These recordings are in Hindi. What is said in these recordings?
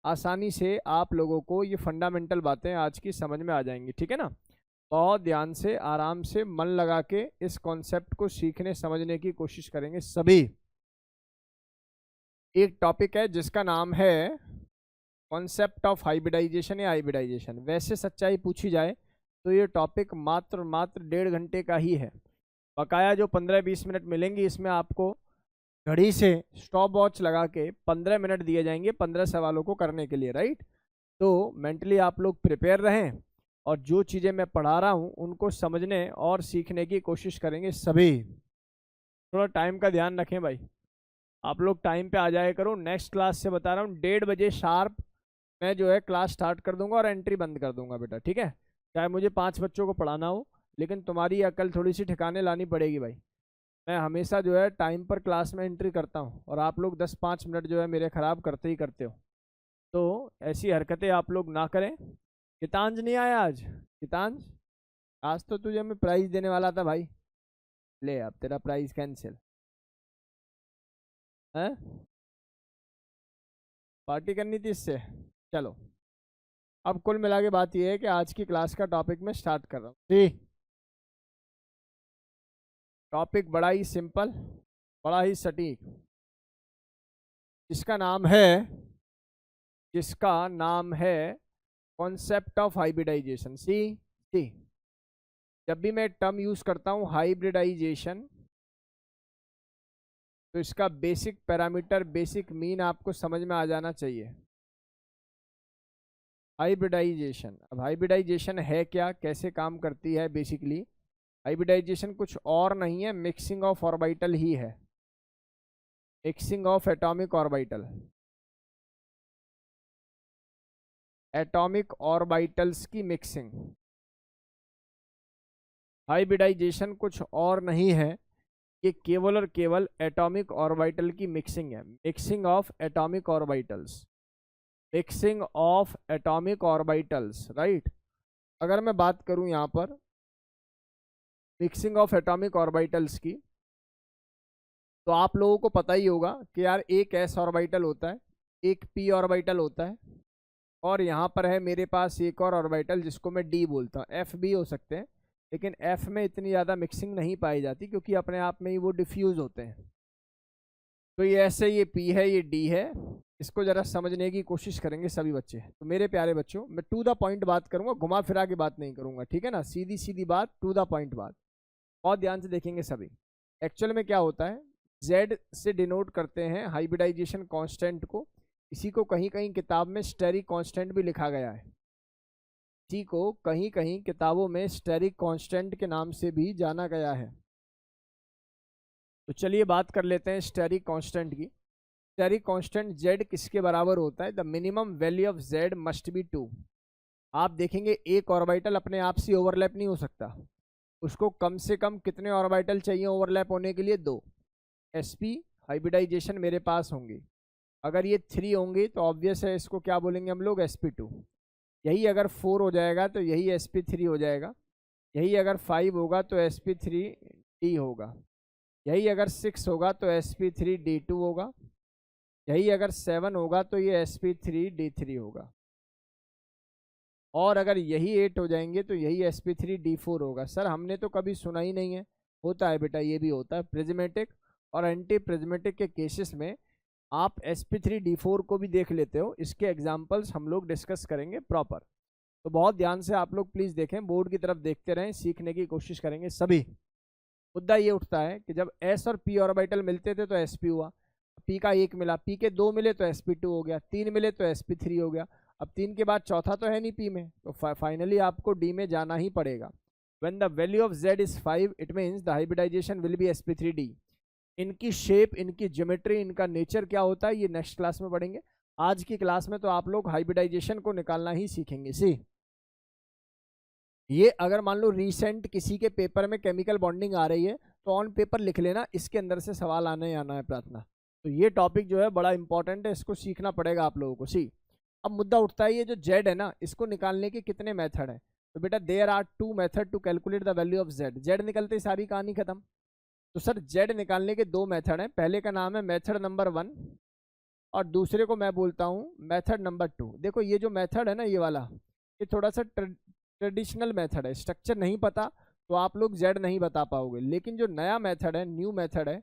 आसानी से आप लोगों को ये फंडामेंटल बातें आज की समझ में आ जाएंगी, ठीक है ना। बहुत ध्यान से, आराम से, मन लगा के इस कॉन्सेप्ट को सीखने समझने की कोशिश करेंगे सभी। एक टॉपिक है जिसका नाम है कॉन्सेप्ट ऑफ हाइब्रिडाइजेशन या हाइब्रिडाइजेशन। वैसे सच्चाई पूछी जाए तो ये टॉपिक मात्र 1.5 घंटे का ही है। बकाया जो 15-20 मिनट मिलेंगी इसमें आपको घड़ी से स्टॉप वॉच लगा के 15 मिनट दिए जाएंगे 15 सवालों को करने के लिए, राइट। तो मेंटली आप लोग प्रिपेयर रहें और जो चीज़ें मैं पढ़ा रहा हूँ उनको समझने और सीखने की कोशिश करेंगे सभी। थोड़ा टाइम का ध्यान रखें भाई, आप लोग टाइम पे आ जाया करो। नेक्स्ट क्लास से बता रहा हूँ 1:30 बजे शार्प मैं जो है क्लास स्टार्ट कर दूंगा और एंट्री बंद कर दूंगा बेटा, ठीक है। चाहे मुझे 5 बच्चों को पढ़ाना हो, लेकिन तुम्हारी अकल थोड़ी सी ठिकाने लानी पड़ेगी भाई। मैं हमेशा जो है टाइम पर क्लास में एंट्री करता हूँ और आप लोग 10-5 मिनट जो है मेरे ख़राब करते ही करते हो। तो ऐसी हरकतें आप लोग ना करें। कितांज नहीं आया आज? कितांज, आज तो तुझे मैं प्राइज़ देने वाला था भाई। ले अब तेरा प्राइज़ कैंसिल है। पार्टी करनी थी इससे। चलो, अब कुल मिला के बात यह है कि आज की क्लास का टॉपिक मैं स्टार्ट कर रहा हूँ। ठीक, टॉपिक बड़ा ही सिंपल, बड़ा ही सटीक, जिसका नाम है कॉन्सेप्ट ऑफ हाइब्रिडाइजेशन। सी सी जब भी मैं टर्म यूज करता हूँ हाइब्रिडाइजेशन, तो इसका बेसिक पैरामीटर, बेसिक मीन आपको समझ में आ जाना चाहिए। हाइब्रिडाइजेशन, अब हाइब्रिडाइजेशन है क्या, कैसे काम करती है? बेसिकली हाइब्रिडाइजेशन कुछ और नहीं है, मिक्सिंग ऑफ ऑर्बिटल ही है। Mixing of atomic orbital, atomic orbitals की मिक्सिंग। हाइब्रिडाइजेशन कुछ और नहीं है, ये केवल और केवल एटॉमिक ऑर्बिटल की मिक्सिंग है। Mixing of atomic orbitals, mixing of atomic orbitals, right. अगर मैं बात करूं यहाँ पर मिक्सिंग ऑफ एटॉमिक ऑर्बिटल्स की, तो आप लोगों को पता ही होगा कि यार एक एस ऑर्बिटल होता है, एक पी ऑर्बिटल होता है, और यहाँ पर है मेरे पास एक और ऑर्बिटल जिसको मैं डी बोलता हूँ। एफ भी हो सकते हैं, लेकिन एफ में इतनी ज़्यादा मिक्सिंग नहीं पाई जाती क्योंकि अपने आप में ही वो डिफ्यूज होते हैं। तो ये ऐसे, ये पी है, ये डी है। इसको ज़रा समझने की कोशिश करेंगे सभी बच्चे। तो मेरे प्यारे बच्चों, मैं टू द पॉइंट बात करूँगा, घुमा फिरा के बात नहीं करूँगा, ठीक है ना। सीधी सीधी बात, टू द पॉइंट बात, बहुत ध्यान से देखेंगे सभी। एक्चुअल में क्या होता है, जेड से डिनोट करते हैं हाइब्रिडाइजेशन कांस्टेंट को। इसी को कहीं कहीं किताब में स्टेरिक कांस्टेंट भी लिखा गया है। इसी को कहीं कहीं किताबों में स्टेरिक कांस्टेंट के नाम से भी जाना गया है। तो चलिए बात कर लेते हैं स्टेरिक कांस्टेंट की। स्टेरिक कांस्टेंट जेड किसके बराबर होता है? The minimum value of Z must be 2। आप देखेंगे एक ऑर्बिटल अपने आप से ओवरलैप नहीं हो सकता, उसको कम से कम कितने ऑर्बिटल चाहिए ओवरलैप होने के लिए? 2 sp हाइब्रिडाइजेशन मेरे पास होंगे। अगर ये 3 होंगे तो ऑब्वियस है इसको क्या बोलेंगे हम लोग? sp2। यही अगर 4 हो जाएगा तो यही sp3 हो जाएगा। यही अगर 5 होगा तो sp3d होगा। यही अगर 6 होगा तो sp3d2 होगा। यही अगर 7 होगा तो ये sp3d3 होगा। और अगर यही 8 हो जाएंगे तो यही sp3d4 होगा। सर हमने तो कभी सुना ही नहीं है। होता है बेटा, ये भी होता है। प्रिज्मेटिक और एंटी प्रिज्मेटिक के केसेस में आप sp3d4 को भी देख लेते हो। इसके एग्जांपल्स हम लोग डिस्कस करेंगे प्रॉपर। तो बहुत ध्यान से आप लोग प्लीज़ देखें, बोर्ड की तरफ देखते रहें, सीखने की कोशिश करेंगे सभी। मुद्दा ये उठता है कि जब s और p ऑर्बिटल मिलते थे तो sp हुआ, p का 1 मिला, p के 2 मिले तो sp2 हो गया, 3 मिले तो sp3 हो गया। अब 3 के बाद चौथा तो है नहीं p में, तो फाइनली आपको d में जाना ही पड़ेगा। When the value of z is 5, it means the hybridization will be sp3d। इनकी शेप, इनकी ज्योमेट्री, इनका नेचर क्या होता है ये नेक्स्ट क्लास में पढ़ेंगे। आज की क्लास में तो आप लोग हाइब्रिडाइजेशन को निकालना ही सीखेंगे। सी ये अगर मान लो रिसेंट किसी के पेपर में केमिकल बॉन्डिंग आ रही है तो ऑन पेपर लिख लेना, इसके अंदर से सवाल आना ही आना है प्रार्थना। तो ये टॉपिक जो है बड़ा इंपॉर्टेंट है, इसको सीखना पड़ेगा आप लोगों को। सी अब मुद्दा उठता है, ये जो जेड है ना, इसको निकालने के कितने मेथड है? तो बेटा there are 2 method to calculate the value of Z. Z निकलते सारी कहानी खत्म। तो सर जेड निकालने के 2 मेथड हैं। पहले का नाम है मेथड नंबर 1, और दूसरे को मैं बोलता हूँ मेथड नंबर 2। देखो ये जो मेथड है ना ये वाला, ये थोड़ा सा ट्रेडिशनल मेथड है, स्ट्रक्चर नहीं पता तो आप लोग जेड नहीं बता पाओगे। लेकिन जो नया मेथड है, न्यू मेथड है,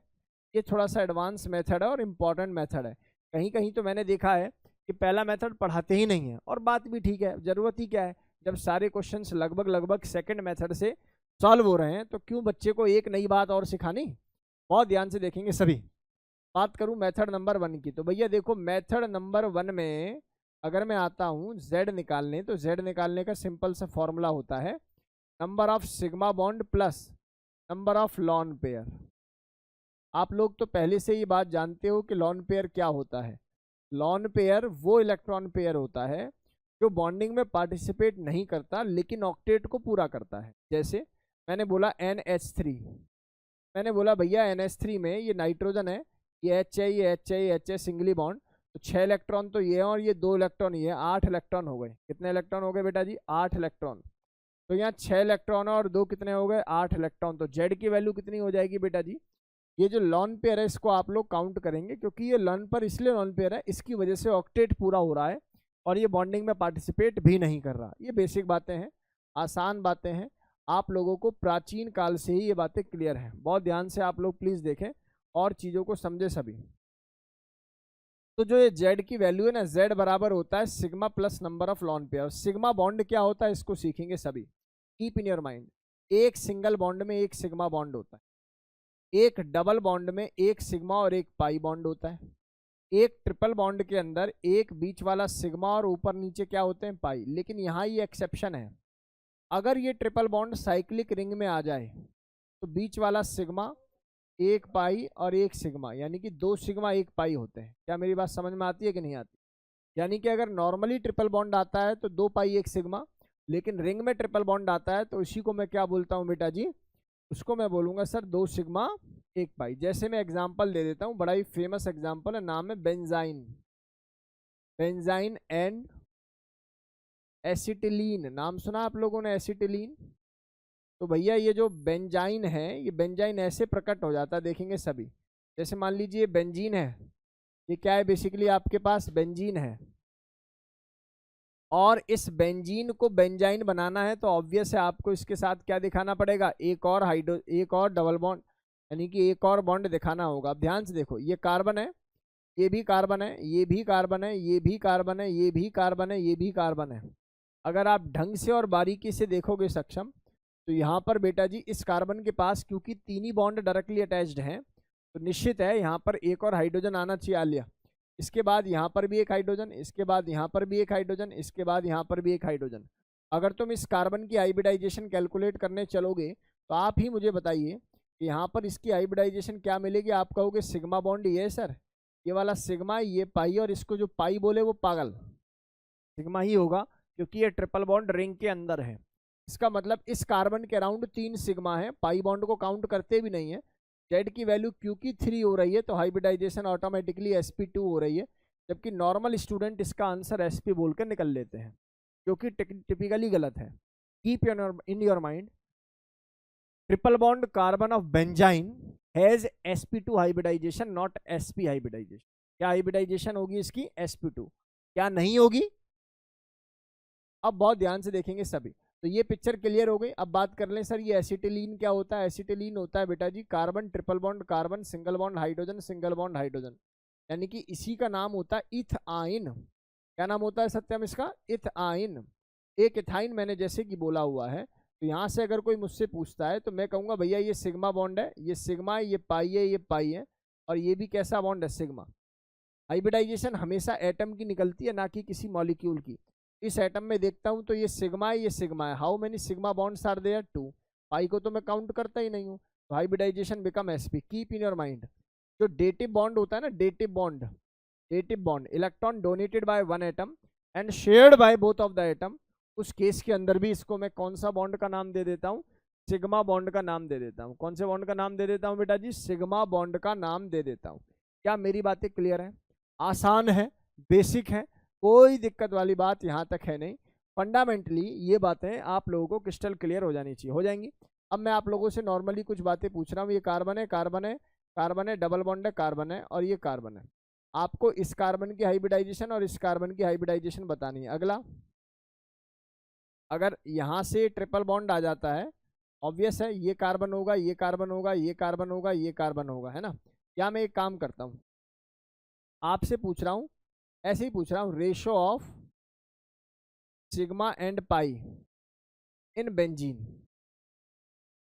ये थोड़ा सा एडवांस मेथड है और इम्पॉर्टेंट मेथड है। कहीं कहीं तो मैंने देखा है कि पहला मेथड पढ़ाते ही नहीं है, और बात भी ठीक है, ज़रूरत ही क्या है, जब सारे क्वेश्चंस लगभग लगभग सेकंड मेथड से सॉल्व हो रहे हैं तो क्यों बच्चे को एक नई बात और सिखानी। बहुत ध्यान से देखेंगे सभी। बात करूं मेथड नंबर 1 की, तो भैया देखो मेथड नंबर 1 में अगर मैं आता हूं जेड निकालने, तो जेड निकालने का सिंपल सा फॉर्मूला होता है number of sigma bond plus number of lone pair. आप लोग तो पहले से ये बात जानते हो कि लॉन पेयर क्या होता है। लॉन पेयर वो इलेक्ट्रॉन पेयर होता है जो बॉन्डिंग में पार्टिसिपेट नहीं करता लेकिन ऑक्टेट को पूरा करता है। जैसे मैंने बोला NH3, मैंने बोला भैया NH3 में ये नाइट्रोजन है, ये H है, ये H है, ये H है, सिंगली बॉन्ड, तो 6 इलेक्ट्रॉन तो ये है और ये 2 इलेक्ट्रॉन ये है, 8 इलेक्ट्रॉन हो गए। कितने इलेक्ट्रॉन हो गए बेटा जी? 8 इलेक्ट्रॉन। तो यहाँ 6 इलेक्ट्रॉन और 2 कितने हो गए? 8 इलेक्ट्रॉन। तो जेड की वैल्यू कितनी हो जाएगी बेटा जी? ये जो लॉन पेयर है इसको आप लोग काउंट करेंगे, क्योंकि ये लॉन पर इसलिए लॉन पेयर है, इसकी वजह से ऑक्टेट पूरा हो रहा है और ये बॉन्डिंग में पार्टिसिपेट भी नहीं कर रहा। ये बेसिक बातें हैं, आसान बातें हैं, आप लोगों को प्राचीन काल से ही ये बातें क्लियर हैं। बहुत ध्यान से आप लोग प्लीज देखें और चीजों को समझे सभी। तो जो ये जेड की वैल्यू है ना, जेड बराबर होता है sigma plus number of lone pair. Sigma bond क्या होता है इसको सीखेंगे सभी, कीप इन योर माइंड। एक सिंगल बॉन्ड में एक सिग्मा बॉन्ड होता है, एक डबल बॉन्ड में एक सिग्मा और एक पाई बॉन्ड होता है, एक ट्रिपल बॉन्ड के अंदर एक बीच वाला सिग्मा और ऊपर नीचे क्या होते हैं? पाई। लेकिन यहाँ ये एक्सेप्शन है, अगर ये ट्रिपल बॉन्ड साइक्लिक रिंग में आ जाए तो बीच वाला सिग्मा, एक पाई और एक सिग्मा, यानी कि 2 सिग्मा 1 पाई होते हैं। क्या मेरी बात समझ में आती है कि नहीं आती? यानी कि अगर नॉर्मली ट्रिपल बॉन्ड आता है तो 2 पाई 1 सिग्मा, लेकिन रिंग में ट्रिपल बॉन्ड आता है तो इसी को मैं क्या बोलता हूँ बेटा जी? उसको मैं बोलूंगा सर 2 सिग्मा 1 पाई। जैसे मैं एग्जांपल दे देता हूँ, बड़ा ही फेमस एग्जांपल है, नाम है बेंजाइन। बेंजाइन एंड एसिटिलीन, नाम सुना आप लोगों ने एसिटिलीन? तो भैया ये जो बेंजाइन है, ये बेंजाइन ऐसे प्रकट हो जाता है, देखेंगे सभी। जैसे मान लीजिए बेंजीन है, ये क्या है? बेसिकली आपके पास बेंजीन है, और इस बेंजीन को बेंजाइन बनाना है तो ऑब्वियस है आपको इसके साथ क्या दिखाना पड़ेगा? एक और डबल बॉन्ड, यानी कि एक और बॉन्ड दिखाना होगा। अब ध्यान से देखो, ये कार्बन है, ये भी कार्बन है, ये भी कार्बन है, ये भी कार्बन है, ये भी कार्बन है, ये भी कार्बन है। अगर आप ढंग से और बारीकी से देखोगे सक्षम, तो यहाँ पर बेटा जी इस कार्बन के पास क्योंकि 3 ही बॉन्ड डायरेक्टली अटैच्ड हैं, तो निश्चित है यहाँ पर एक और हाइड्रोजन आना चाहिए। आ लिया। इसके बाद यहाँ पर भी एक हाइड्रोजन, इसके बाद यहाँ पर भी एक हाइड्रोजन, इसके बाद यहाँ पर भी एक हाइड्रोजन। अगर तुम इस कार्बन की हाइब्रिडाइजेशन कैलकुलेट करने चलोगे तो आप ही मुझे बताइए कि यहाँ पर इसकी हाइब्रिडाइजेशन क्या मिलेगी? आप कहोगे सिग्मा बॉन्ड ये सर, ये वाला सिग्मा, ये पाई, और इसको जो पाई बोले वो पागल, सिग्मा ही होगा क्योंकि ये ट्रिपल बॉन्ड रिंग के अंदर है। इसका मतलब इस कार्बन के अराउंड 3 सिग्मा है, पाई बॉन्ड को काउंट करते भी नहीं है। जेड की वैल्यू क्योंकि 3 हो रही है तो हाइब्रिडाइजेशन ऑटोमेटिकली sp2 हो रही है, जबकि नॉर्मल स्टूडेंट इसका आंसर sp बोल कर निकल लेते हैं, जो कि टिपिकली गलत है। Keep in your mind, triple bond carbon of benzene has sp2 hybridization, not sp hybridization. क्या हाइब्रिडाइजेशन होगी इसकी? sp2। क्या नहीं होगी? अब बहुत ध्यान से देखेंगे सभी। तो ये पिक्चर क्लियर हो गई। अब बात कर लें सर ये एसिटिलीन क्या होता है? एसिटिलीन होता है बेटा जी carbon triple bond carbon single bond hydrogen single bond hydrogen, यानी कि इसी का नाम होता है इथाइन। क्या नाम होता है सत्यम इसका? इथाइन। एक इथाइन मैंने जैसे कि बोला हुआ है, तो यहाँ से अगर कोई मुझसे पूछता है तो मैं कहूँगा भैया ये सिग्मा बॉन्ड है, ये सिग्मा है, ये पाई है, ये पाई है, और ये भी कैसा बॉन्ड है? सिग्मा। हाइब्रिडाइजेशन हमेशा एटम की निकलती है, ना कि किसी मॉलिक्यूल की। इस एटम में देखता हूं तो ये सिग्मा है, ये सिग्मा है। How many sigma bonds are there? 2। Pi को तो मैं काउंट करता ही नहीं हूं, तो hybridization become sp। Keep in your mind, जो डेटिव बॉन्ड होता है ना, dative bond, electron donated by one atom and shared by both of the atom, उस केस के अंदर भी इसको मैं कौन सा बॉन्ड का नाम दे देता हूँ? सिग्मा बॉन्ड का नाम दे देता हूँ। कौन से बॉन्ड का नाम दे देता हूँ बेटा जी? सिग्मा बॉन्ड का नाम दे देता हूँ। क्या मेरी बातें क्लियर है? आसान है, बेसिक है, कोई दिक्कत वाली बात यहाँ तक है नहीं। फंडामेंटली ये बातें आप लोगों को क्रिस्टल क्लियर हो जानी चाहिए, हो जाएंगी। अब मैं आप लोगों से नॉर्मली कुछ बातें पूछ रहा हूँ। ये कार्बन है, कार्बन है, कार्बन है, डबल बॉन्ड है, कार्बन है, और ये कार्बन है। आपको इस कार्बन की हाइब्रिडाइजेशन और इस कार्बन की हाइब्रिडाइजेशन बतानी है। अगला, अगर यहाँ से ट्रिपल बॉन्ड आ जाता है, ऑब्वियस है ये कार्बन होगा, ये कार्बन होगा, ये कार्बन होगा, ये कार्बन होगा, है ना। या मैं एक काम करता हूँ, आपसे पूछ रहा हूँ, ऐसे ही पूछ रहा हूँ, ratio of sigma and pi in benzene,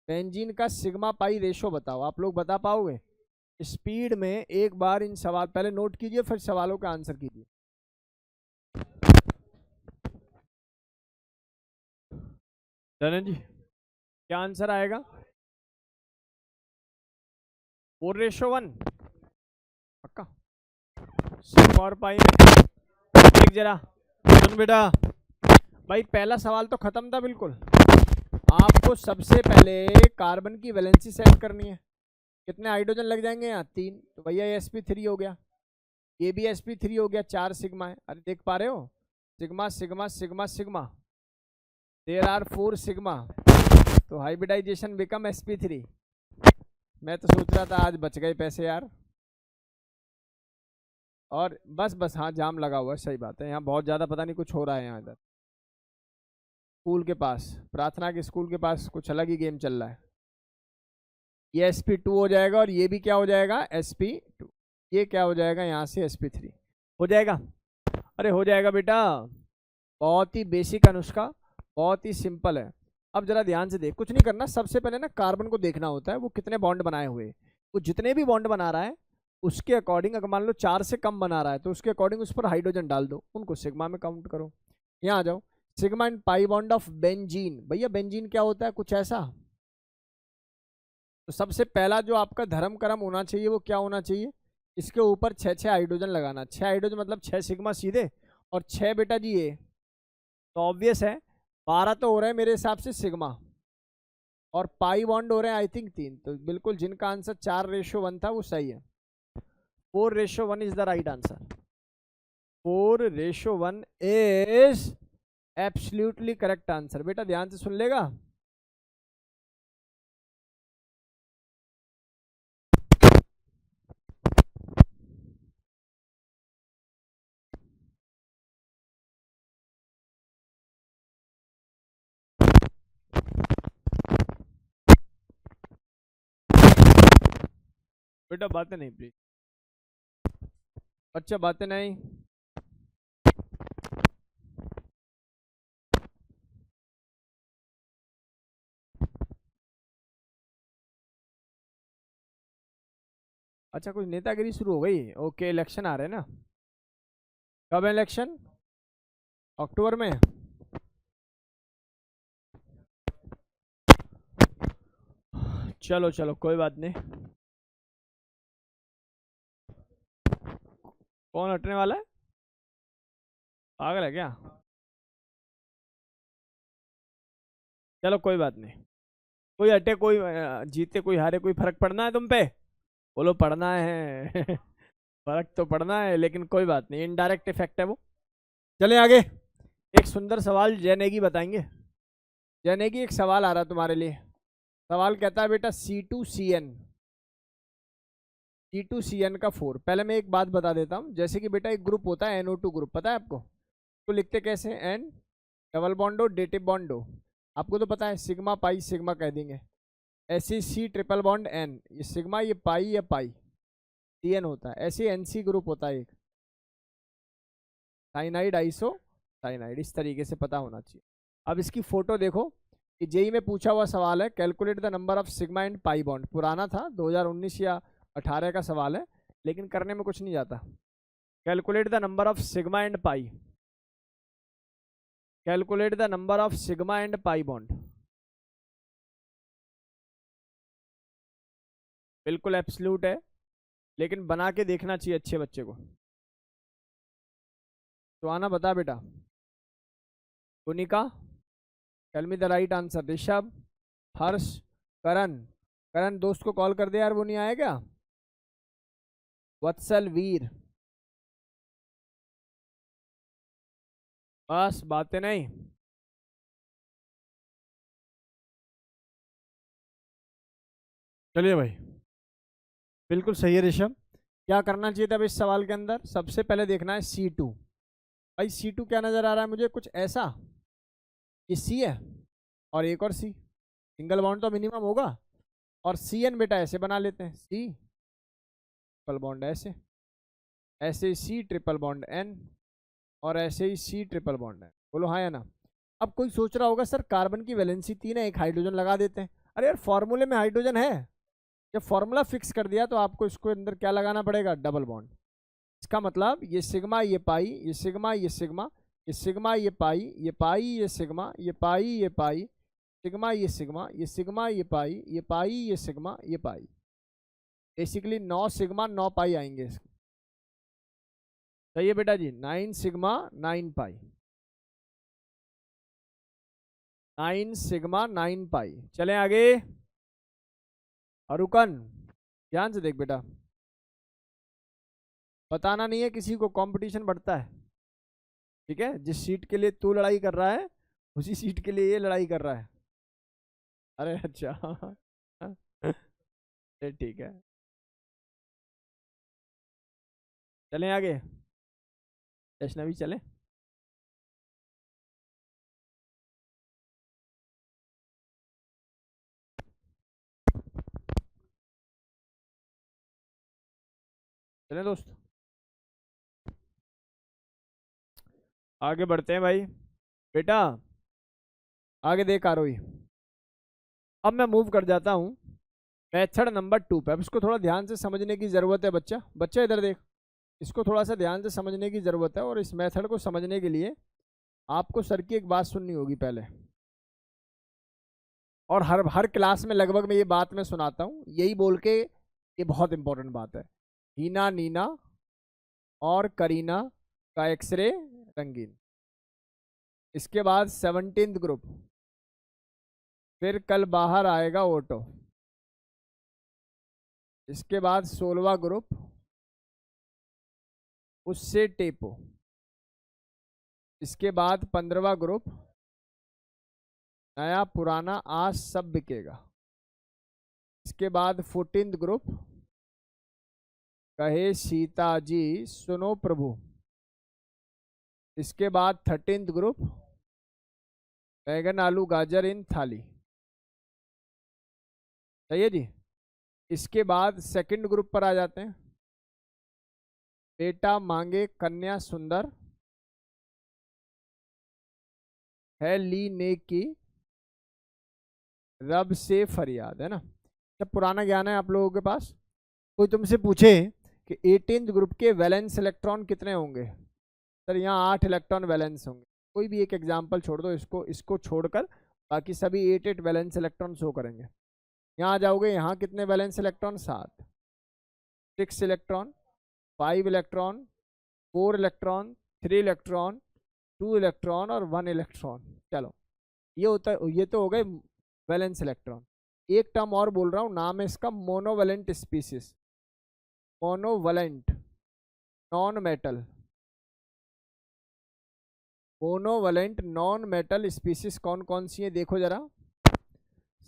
benzene का सिग्मा पाई रेशो बताओ। आप लोग बता पाओगे? स्पीड में एक बार इन सवाल पहले नोट कीजिए, फिर सवालों का आंसर कीजिए। धनन जी, क्या आंसर आएगा? 4:1 पक्का? सिग्मा और पाई में एक जरा सुन बेटा भाई, पहला सवाल तो खत्म था बिल्कुल। आपको सबसे पहले कार्बन की वैलेंसी सेट करनी है। कितने हाइड्रोजन लग जाएंगे यहाँ? 3। तो भैया ये sp3 हो गया, ये भी sp3 हो गया, 4 सिग्मा है। अरे देख पा रहे हो? Sigma sigma sigma sigma, there are 4 sigma, तो हाइब्रिडाइजेशन बिकम sp3। मैं तो सोच रहा था आज बच गए पैसे यार। और बस हाँ, जाम लगा हुआ है, सही बात है। यहाँ बहुत ज़्यादा पता नहीं कुछ हो रहा है यहाँ इधर स्कूल के पास, प्रार्थना के स्कूल के पास कुछ अलग ही गेम चल रहा है। ये sp2 हो जाएगा और ये भी क्या हो जाएगा? sp2। ये क्या हो जाएगा यहाँ से? sp3 हो जाएगा। अरे हो जाएगा बेटा, बहुत ही बेसिक अनुष्का, बहुत ही सिंपल है। अब जरा ध्यान से देख, कुछ नहीं करना, सबसे पहले ना कार्बन को देखना होता है वो कितने बॉन्ड बनाए हुए, वो जितने भी बॉन्ड बना रहा है उसके अकॉर्डिंग, अगर मान लो 4 से कम बना रहा है तो उसके अकॉर्डिंग उस पर हाइड्रोजन डाल दो, उनको सिग्मा में काउंट करो। यहाँ आ जाओ, sigma and pi bond of benzene. भैया बेंजीन क्या होता है? कुछ ऐसा। तो सबसे पहला जो आपका धर्म कर्म होना चाहिए वो क्या होना चाहिए? इसके ऊपर 6 हाइड्रोजन लगाना। 6 हाइड्रोजन मतलब 6 सिग्मा सीधे, और 6 बेटा जी ये, तो ऑब्वियस है 12 तो हो रहे हैं मेरे हिसाब से सिग्मा, और पाई बॉन्ड हो रहे हैं आई थिंक 3। तो बिल्कुल जिनका आंसर 4:1 था वो सही है। 4:1 is the right answer. 4:1 is absolutely correct answer. बेटा ध्यान से सुन लेगा। बेटा बातें नहीं प्लीज, बच्चा बातें नहीं। अच्छा, कुछ नेतागिरी शुरू हो गई? ओके, इलेक्शन आ रहे हैं ना? कब है इलेक्शन? अक्टूबर में? चलो चलो कोई बात नहीं। कौन हटने वाला है? पागल है क्या? चलो कोई बात नहीं, कोई हटे कोई जीते कोई हारे, कोई फर्क पड़ना है तुम पे? बोलो पड़ना है। फर्क तो पड़ना है, लेकिन कोई बात नहीं, इनडायरेक्ट इफेक्ट है वो। चले आगे, एक सुंदर सवाल जय नेगी बताएंगे। जय नेगी, एक सवाल आ रहा है तुम्हारे लिए। सवाल कहता है बेटा C2CN, C2CN का 4। पहले मैं एक बात बता देता हूँ, जैसे कि बेटा एक ग्रुप होता है NO2 ग्रुप, पता है आपको? तो लिखते कैसे? N डबल बॉन्डो डेटिव बॉन्डो, आपको तो पता है, सिग्मा पाई सिग्मा कह देंगे। ऐसे C ट्रिपल बॉन्ड N, ये सिग्मा, ये पाई, ये पाई, CN होता है। ऐसे NC ग्रुप होता है एक, साइनाइड आइसो साइनाइड, इस तरीके से पता होना चाहिए। अब इसकी फोटो देखो, कि जेई में पूछा हुआ सवाल है, calculate the number of sigma and pi bond. पुराना था, 2019 या 18 का सवाल है, लेकिन करने में कुछ नहीं जाता। Calculate the number of sigma and pi, calculate the number of sigma and pi bond. बिल्कुल एब्सोल्यूट है, लेकिन बना के देखना चाहिए अच्छे बच्चे को। तो आना बता बेटा। Kunika, tell me the right answer. Rishabh, Harsh, Karan, Karan दोस्त को कॉल कर दे यार, वो नहीं आया क्या? वत्सल, वीर, बस बातें नहीं। चलिए भाई, बिल्कुल सही है ऋषभ, क्या करना चाहिए था अब इस सवाल के अंदर? सबसे पहले देखना है C2। भाई C2 क्या नजर आ रहा है मुझे? कुछ ऐसा, ये C है और एक और C, सिंगल बॉन्ड तो मिनिमम होगा। और CN बेटा ऐसे बना लेते हैं, C ट्रिपल बॉन्ड ऐसे, ऐसे C ट्रिपल बॉन्ड N, और ऐसे ही C ट्रिपल बॉन्ड है। बोलो हाँ या ना। अब कोई सोच रहा होगा सर कार्बन की वैलेंसी 3 है, एक हाइड्रोजन लगा देते हैं। अरे यार फॉर्मूले में हाइड्रोजन है, जब फॉर्मूला फिक्स कर दिया तो आपको इसको अंदर क्या लगाना पड़ेगा? Double bond. इसका मतलब ये सिग्मा ये पाई, ये सिग्मा ये सिग्मा, ये सिग्मा ये पाई, ये पाई ये सिग्मा, ये पाई ये पाई, सिग्मा ये सिग्मा, ये सिग्मा ये पाई, ये पाई ये सिग्मा, ये पाई। बेसिकली 9 सिग्मा 9 पाई आएंगे इसके। सही है बेटा जी, 9 सिग्मा 9 पाई, 9 सिग्मा 9 पाई। चलें आगे। अरुकन ध्यान से देख बेटा, बताना नहीं है किसी को, कंपटीशन बढ़ता है, ठीक है? जिस सीट के लिए तू लड़ाई कर रहा है उसी सीट के लिए ये लड़ाई कर रहा है। अरे अच्छा ठीक है, चलें आगे। वैष्णवी चले। चलें दोस्त, आगे बढ़ते हैं भाई। बेटा आगे देख आरोही, अब मैं मूव कर जाता हूँ मेथड नंबर 2 पे। अब इसको थोड़ा ध्यान से समझने की ज़रूरत है बच्चा, बच्चा इधर देख, इसको थोड़ा सा ध्यान से समझने की ज़रूरत है। और इस मेथड को समझने के लिए आपको सर की एक बात सुननी होगी पहले, और हर क्लास में लगभग मैं ये बात मैं सुनाता हूँ, यही बोल के ये बहुत इंपॉर्टेंट बात है। हीना नीना और करीना का एक्सरे रंगीन, इसके बाद 17th ग्रुप, फिर कल बाहर आएगा ऑटो, इसके बाद 16वां ग्रुप, उससे टेपो, इसके बाद 15वां ग्रुप, नया पुराना आज सब बिकेगा, इसके बाद 14th ग्रुप, कहे सीता जी सुनो प्रभु, इसके बाद 13th ग्रुप, बैगन आलू गाजर इन थाली। सही है जी। इसके बाद सेकंड ग्रुप पर आ जाते हैं, बेटा मांगे कन्या सुंदर, है ली नेक की रब से फरियाद, है ना? जब पुराना ज्ञान है आप लोगों के पास, कोई तुमसे पूछे कि 18th ग्रुप के वैलेंस इलेक्ट्रॉन कितने होंगे, सर यहाँ 8 इलेक्ट्रॉन वैलेंस होंगे, कोई भी एक एग्जाम्पल छोड़ दो, इसको छोड़कर बाकी सभी 8 वैलेंस इलेक्ट्रॉन शो करेंगे। यहाँ आ जाओगे, यहाँ कितने valence electron? 7, 6 electron, 5 electron, 4 electron, 3 electron, 2 electron और 1 इलेक्ट्रॉन। चलो ये होता है, ये तो हो गए वैलेंस इलेक्ट्रॉन। एक टर्म और बोल रहा हूँ, नाम है इसका monovalent species. Monovalent non metal, monovalent non metal species कौन कौन सी है देखो जरा।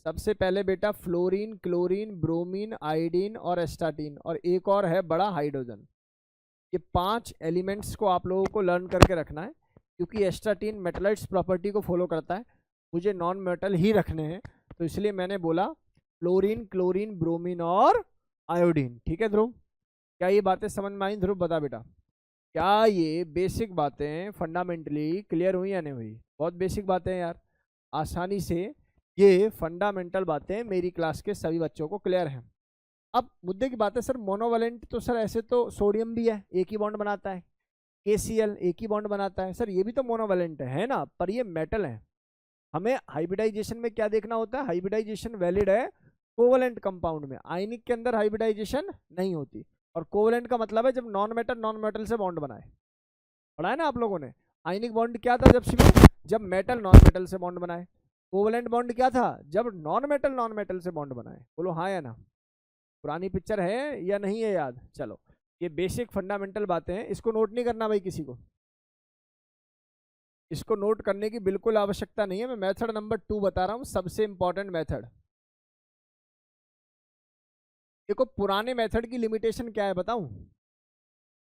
सबसे पहले बेटा फ्लोरीन, क्लोरीन, ब्रोमीन, आयोडीन और एस्टाटीन, और एक और है बड़ा हाइड्रोजन। ये 5 एलिमेंट्स को आप लोगों को लर्न करके रखना है, क्योंकि एस्टाटीन मेटलाइट्स प्रॉपर्टी को फॉलो करता है, मुझे नॉन मेटल ही रखने हैं, तो इसलिए मैंने बोला फ्लोरीन, क्लोरीन, ब्रोमीन और आयोडीन। ठीक है ध्रुव, क्या ये बातें समझ में आई? ध्रुव बता बेटा, क्या ये बेसिक बातें फंडामेंटली क्लियर हुई या नहीं हुई? बहुत बेसिक बातें हैं यार, आसानी से ये फंडामेंटल बातें मेरी क्लास के सभी बच्चों को क्लियर हैं। अब मुद्दे की बात है सर, मोनोवैलेंट तो सर ऐसे तो सोडियम भी है, एक ही बॉन्ड बनाता है, KCl एक ही बॉन्ड बनाता है, सर ये भी तो मोनोवैलेंट है ना, पर ये मेटल है। हमें हाइब्रिडाइजेशन में क्या देखना होता है? हाइब्रिडाइजेशन वैलिड है कोवलेंट कंपाउंड में, आयनिक के अंदर हाइब्रिडाइजेशन नहीं होती। और कोवलेंट का मतलब है जब नॉन मेटल से बॉन्ड बनाए, पढ़ा है ना आप लोगों ने? आयनिक बॉन्ड क्या था जब मेटल नॉन मेटल से बॉन्ड बनाए। कोवलेंट बॉन्ड क्या था? जब नॉन मेटल से बॉन्ड बनाए। बोलो हाँ या ना? पुरानी पिक्चर है या नहीं है याद? चलो ये बेसिक फंडामेंटल बातें हैं, इसको नोट नहीं करना भाई किसी को, इसको नोट करने की बिल्कुल आवश्यकता नहीं है। मैं मेथड नंबर 2 बता रहा हूं, सबसे इंपॉर्टेंट मेथड। देखो पुराने मेथड की लिमिटेशन क्या है बताऊं।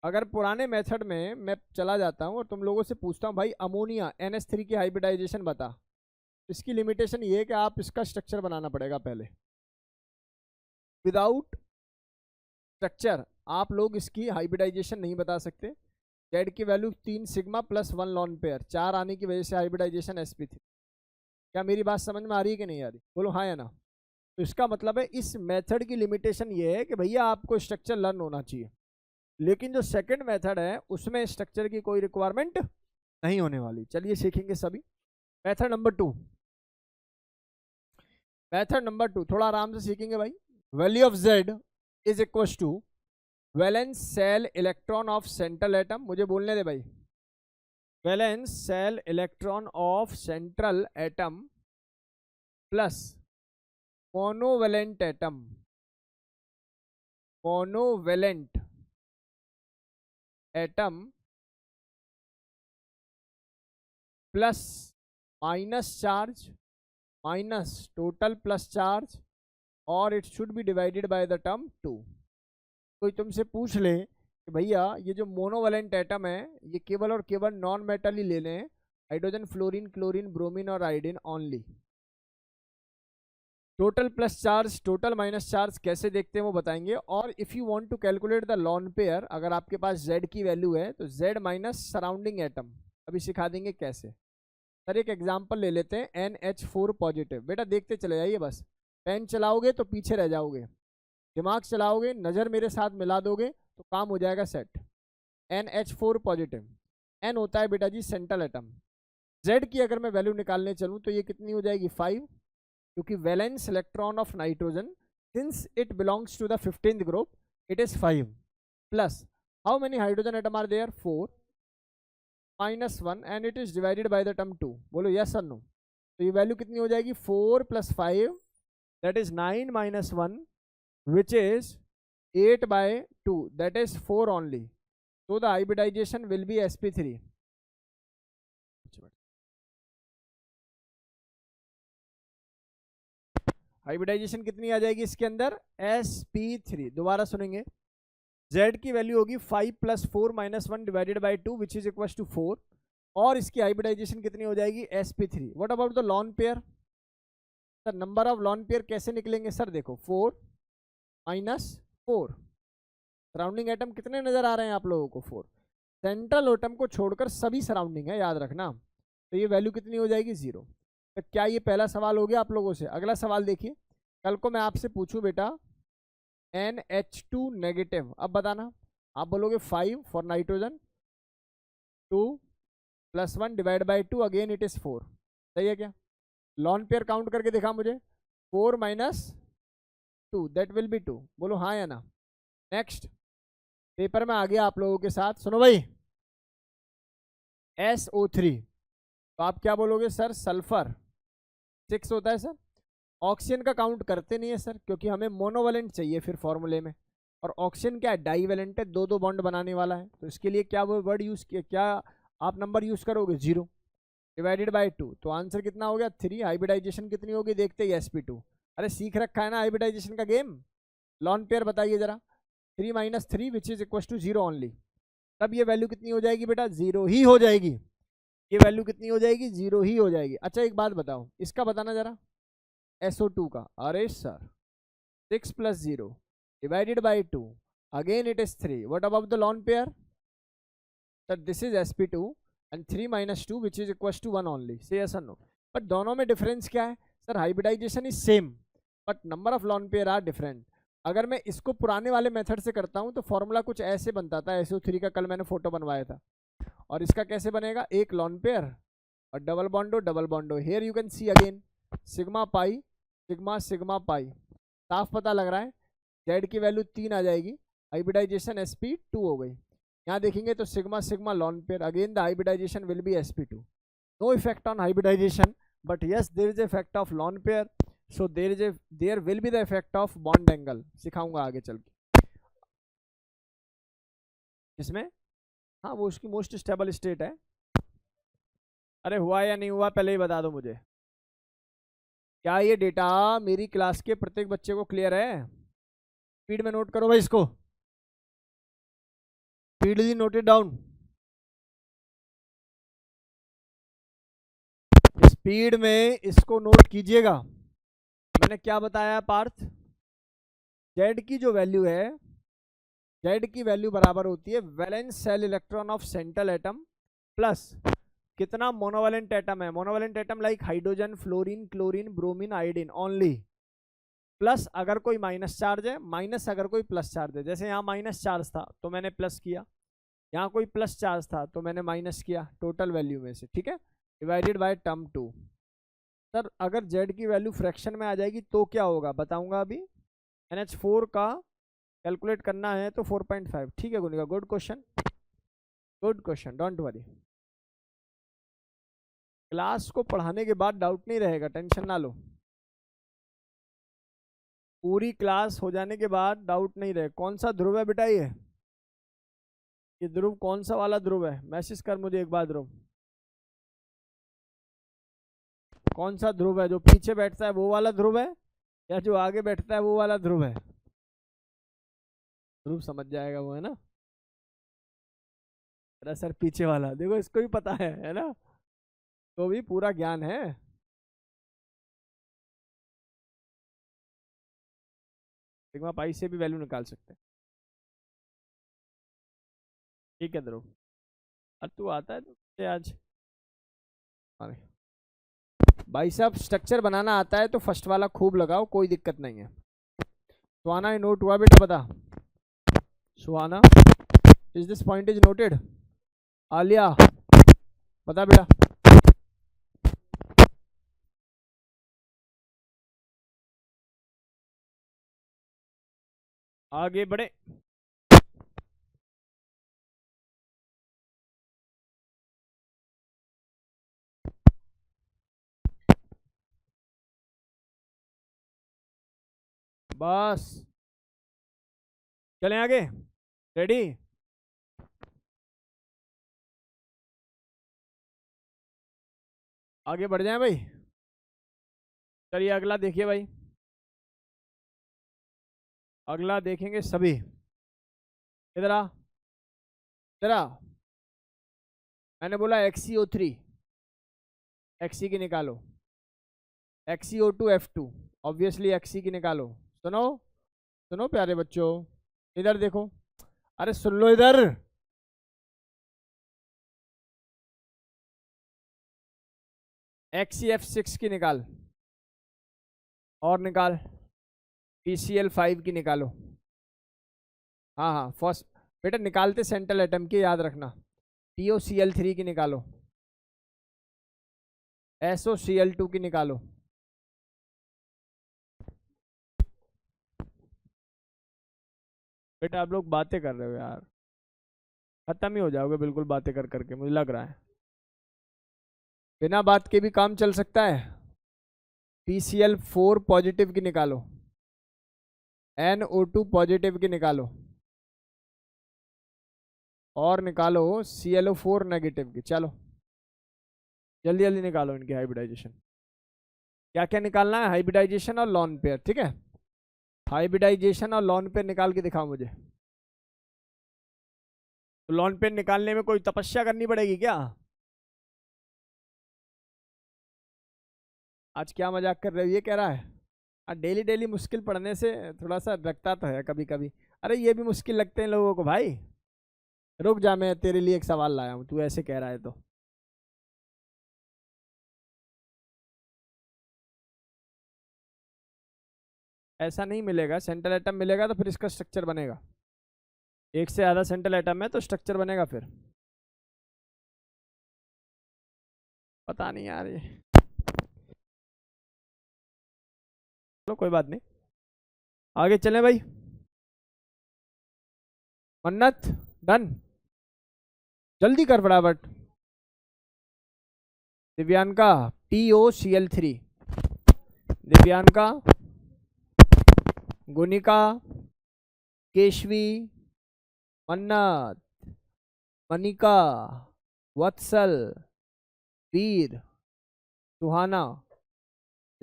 अगर पुराने मेथड में मैं चला जाता हूं और तुम लोगों से पूछता हूं भाई अमोनिया NH3 की हाइब्रिडाइजेशन बता, इसकी लिमिटेशन ये है कि आप इसका स्ट्रक्चर बनाना पड़ेगा पहले। विदाउट स्ट्रक्चर आप लोग इसकी हाइब्रिडाइजेशन नहीं बता सकते। जेड की value 3 sigma plus 1 lawn pair 4 आने की वजह से हाइब्रिडाइजेशन sp3। क्या मेरी बात समझ में आ रही है कि नहीं आ रही, बोलो हाँ या ना। तो इसका मतलब है इस मेथड की लिमिटेशन ये है कि भैया आपको स्ट्रक्चर लर्न होना चाहिए, लेकिन जो सेकंड मेथड है उसमें स्ट्रक्चर की कोई रिक्वायरमेंट नहीं होने वाली। चलिए सीखेंगे सभी। मेथड नंबर 2, मेथड नंबर 2 थोड़ा आराम से सीखेंगे भाई। Value of Z is equal to valence shell electron of central atom, मुझे बोलने दे भाई, valence shell electron of central atom plus monovalent atom, monovalent atom plus minus charge minus total plus charge और it should be divided by the term 2। कोई तुमसे पूछ ले कि भैया ये जो मोनोवेलेंट एटम है ये केवल और केवल नॉन मेटल ही ले लें, हाइड्रोजन फ्लोरीन क्लोरीन ब्रोमीन और iodine only. Total plus charge total minus charge कैसे देखते हैं वो बताएंगे। और if you want to calculate the lone pair, अगर आपके पास Z की वैल्यू है तो Z माइनस सराउंडिंग एटम, अभी सिखा देंगे कैसे। सर एक एग्जांपल ले लेते हैं NH4 पॉजिटिव। बेटा देखते चले जाइए बस, पेन चलाओगे तो पीछे रह जाओगे, दिमाग चलाओगे नज़र मेरे साथ मिला दोगे तो काम हो जाएगा सेट। NH4 पॉजिटिव, N होता है बेटा जी सेंट्रल एटम। Z की अगर मैं वैल्यू निकालने चलूँ तो ये कितनी हो जाएगी 5, क्योंकि valence electron of nitrogen since it belongs to the 15th group it is 5 plus how many hydrogen atom are there 4 minus 1 and it is divided by the term 2। बोलो यस और नो। तो ये वैल्यू कितनी हो जाएगी 4 plus 5 that is 9 minus 1 which is 8 by 2 that is 4 only, so the hybridization will be sp3। Hybridization कितनी आ जाएगी इसके अंदर sp3। दोबारा सुनेंगे, z की वैल्यू होगी 5 plus 4 minus 1 divided by 2 which is equal to 4 और इसकी हाइब्रिडाइजेशन कितनी हो जाएगी sp3। What about the lone pair, sir number of lone pair कैसे निकलेंगे। सर देखो 4 माइनस 4, सराउंडिंग एटम कितने नजर आ रहे हैं आप लोगों को 4, सेंट्रल एटम को छोड़कर सभी सराउंडिंग है याद रखना। तो ये वैल्यू कितनी हो जाएगी 0। तो क्या ये पहला सवाल हो गया आप लोगों से। अगला सवाल देखिए, कल को मैं आपसे पूछूं बेटा NH2 नेगेटिव, अब बताना आप बोलोगे 5 for nitrogen 2 plus 1 divide by 2 again it is 4। सही है क्या, लॉन पेयर काउंट करके दिखा मुझे 4 माइनस 2 दैट विल बी 2। बोलो हाँ या ना। नेक्स्ट पेपर में आ गया आप लोगों के साथ, सुनो भाई SO3, तो आप क्या बोलोगे सर सल्फर 6 होता है सर। ऑक्सीजन का काउंट करते नहीं है सर, क्योंकि हमें मोनोवेलेंट चाहिए फिर फॉर्मूले में, और ऑक्सीजन क्या है डाईवेलेंट है, दो दो बॉन्ड बनाने वाला है। तो इसके लिए क्या वो वर्ड यूज किया, क्या आप नंबर यूज करोगे 0 डिवाइडेड बाई 2, तो आंसर कितना हो गया 3। हाइब्रिडाइजेशन कितनी होगी देखते ही sp2। अरे सीख रखा है ना हाइब्रिडाइजेशन का गेम। लॉन पेयर बताइए जरा 3 minus 3 which is equal to 0 only, तब ये वैल्यू कितनी हो जाएगी बेटा 0 ही हो जाएगी। ये वैल्यू कितनी हो जाएगी 0 ही हो जाएगी। अच्छा एक बात बताओ, इसका बताना जरा SO2 का। अरे sir 6 plus 0 divided by 2 again it is 3। What about the lone pair, sir this is sp2 and 3 minus 2 which is equal to 1 only. Say yes और नो। बट दोनों में डिफरेंस क्या है sir, hybridization is same but number of lone pair are different. अगर मैं इसको पुराने वाले मेथड से करता हूं तो फॉर्मूला कुछ ऐसे बनता था, SO3 का कल मैंने फोटो बनवाया था। और इसका कैसे बनेगा, एक लॉन पेयर और double बॉन्डो। Here you can see again sigma pi sigma sigma पाई, साफ पता लग रहा है। जेड की वैल्यू 3 आ जाएगी, हाइब्रिडाइजेशन sp2 हो गई। यहाँ देखेंगे तो sigma sigma lone pair, again the hybridization will be sp2। No effect on hybridization but yes there is effect of lone pair, so there will be the effect of bond angle, सिखाऊंगा आगे चल के इसमें। हाँ वो उसकी मोस्ट स्टेबल स्टेट है। अरे हुआ या नहीं हुआ पहले ही बता दो मुझे। क्या ये डेटा मेरी क्लास के प्रत्येक बच्चे को क्लियर है, स्पीड में नोट करो भाई इसको, स्पीडली नोटेड डाउन। स्पीड में इसको नोट कीजिएगा। मैंने क्या बताया पार्थ, जेड की जो वैल्यू है, जेड की वैल्यू बराबर होती है valence shell electron of central atom plus कितना मोनोवेलेंट एटम है, monovalent atom like hydrogen, fluorine, chlorine, bromine, iodine only, plus अगर कोई माइनस चार्ज है, माइनस अगर कोई प्लस चार्ज है। जैसे यहाँ माइनस चार्ज था तो मैंने प्लस किया, यहाँ कोई प्लस चार्ज था तो मैंने माइनस किया, टोटल वैल्यू में से, ठीक है, डिवाइडेड बाय टर्म 2। सर अगर जेड की वैल्यू फ्रैक्शन में आ जाएगी तो क्या होगा, बताऊंगा अभी। NH4 का कैलकुलेट करना है तो 4.5, ठीक है Gunika, good question, good question, don't worry. Class को पढ़ाने के बाद डाउट नहीं रहेगा, टेंशन ना लो, पूरी क्लास हो जाने के बाद डाउट नहीं रहे। कौन सा ध्रुव है बेटा ये ध्रुव कौन सा वाला ध्रुव है, मैसेज कर मुझे एक बार ध्रुव, कौन सा ध्रुव है, जो पीछे बैठता है वो वाला ध्रुव है या जो आगे बैठता है वो वाला ध्रुव है। ध्रुव समझ जाएगा वो, है ना। अरे सर पीछे वाला, देखो इसको भी पता है ना, तो भी पूरा ज्ञान है। सिग्मा पाई से भी वैल्यू निकाल सकते हैं, ठीक है ध्रुव। अब तू आता है तो आज, अरे भाई साहब स्ट्रक्चर बनाना आता है तो फर्स्ट वाला खूब लगाओ, कोई दिक्कत नहीं है। सुहाना नोट हुआ बेटा, बता Suhana, is this point is noted. Alia बता बेटा, आगे बढ़े। बस चलें आगे, रेडी। आगे बढ़ जाएं भाई, चलिए अगला देखिए भाई, अगला देखेंगे सभी, इधर आ, इधर आ। मैंने बोला XeO3, Xe की निकालो, XeO2F2, ऑब्वियसली Xe की निकालो। सुनो सुनो प्यारे बच्चों, इधर देखो, अरे सुन लो इधर, XeF6 की निकाल, और निकाल PCl5 की निकालो। हाँ हाँ फर्स्ट बेटा निकालते सेंट्रल एटम की, याद रखना। TOCl3 की निकालो, SOCl2 की निकालो। बेटा आप लोग बातें कर रहे हो यार, खत्म ही हो जाओगे बिल्कुल बातें कर करके, मुझे लग रहा है बिना बात के भी काम चल सकता है। PCl4 पॉजिटिव की निकालो, NO2 पॉजिटिव की निकालो, और निकालो ClO4 नेगेटिव की। चलो जल्दी जल्दी निकालो इनकी हाइब्रिडाइजेशन। क्या क्या निकालना है, हाइब्रिडाइजेशन और लॉन पेयर, ठीक है। हाइब्रिडाइजेशन और लॉन पेयर निकाल के दिखाओ मुझे। तो लॉन पेयर निकालने में कोई तपस्या करनी पड़ेगी क्या? आज क्या मजाक कर रहे हो, ये कह रहा है डेली डेली मुश्किल पढ़ने से थोड़ा सा लगता तो है कभी कभी। अरे ये भी मुश्किल लगते हैं लोगों को भाई। रुक जा, मैं तेरे लिए एक सवाल लाया हूं, तू ऐसे कह रहा है तो। ऐसा नहीं मिलेगा, सेंट्रल एटम मिलेगा तो फिर इसका स्ट्रक्चर बनेगा। एक से ज्यादा सेंट्रल एटम है तो स्ट्रक्चर बनेगा फिर। पता नहीं यार ये, चलो कोई बात नहीं, आगे चले भाई। मन्नत डन, जल्दी कर फटाफट। दिव्यांका TOCl3, दिव्यांका, गुनिका, केशवी, मन्नत, मनिका, वत्सल, वीर, सुहाना,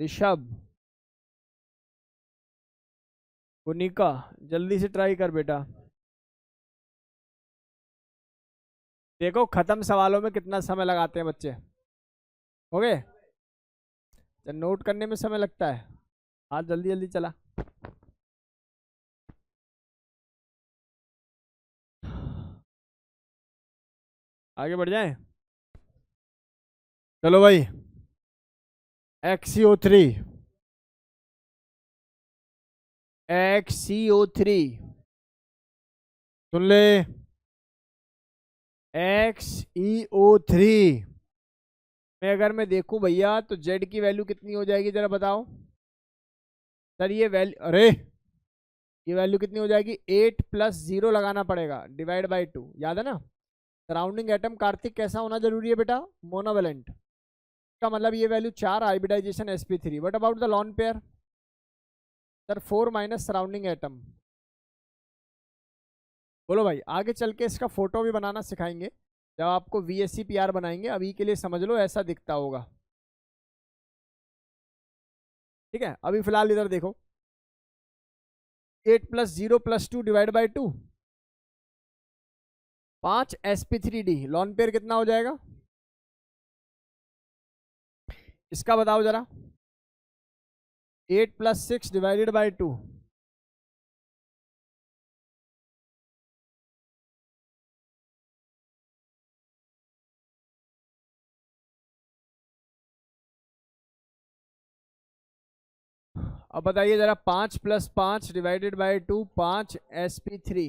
ऋषभ, कुनिका जल्दी से ट्राई कर बेटा। देखो खत्म सवालों में कितना समय लगाते हैं बच्चे। हो गए? नोट करने में समय लगता है। हाँ जल्दी जल्दी चला। आगे बढ़ जाएं। चलो भाई, XCO3 XCO3 सुन ले। XeO3 में अगर मैं देखूं भैया तो Z की वैल्यू कितनी हो जाएगी जरा बताओ। सर ये वैल्यू, अरे ये वैल्यू कितनी हो जाएगी? 8 + 0 लगाना पड़ेगा डिवाइड बाई 2, याद है ना। सराउंडिंग एटम कार्तिक कैसा होना जरूरी है बेटा? मोनोवेलेंट। का मतलब ये value 4 hybridization sp3। What about the lone pair? Sir 4 minus surrounding atom. बोलो भाई, आगे चल के इसका फोटो भी बनाना सिखाएंगे जब आपको VSC-PR बनाएंगे। अभी के लिए समझ लो ऐसा दिखता होगा, ठीक है। अभी फिलहाल इधर देखो, 8 + 0 + 2 divide by 2, 5 sp3d। Lone pair कितना हो जाएगा इसका बताओ जरा? 8 + 6 डिवाइडेड बाई 2। अब बताइए जरा, 5 + 5 divided by 2, 5 sp3।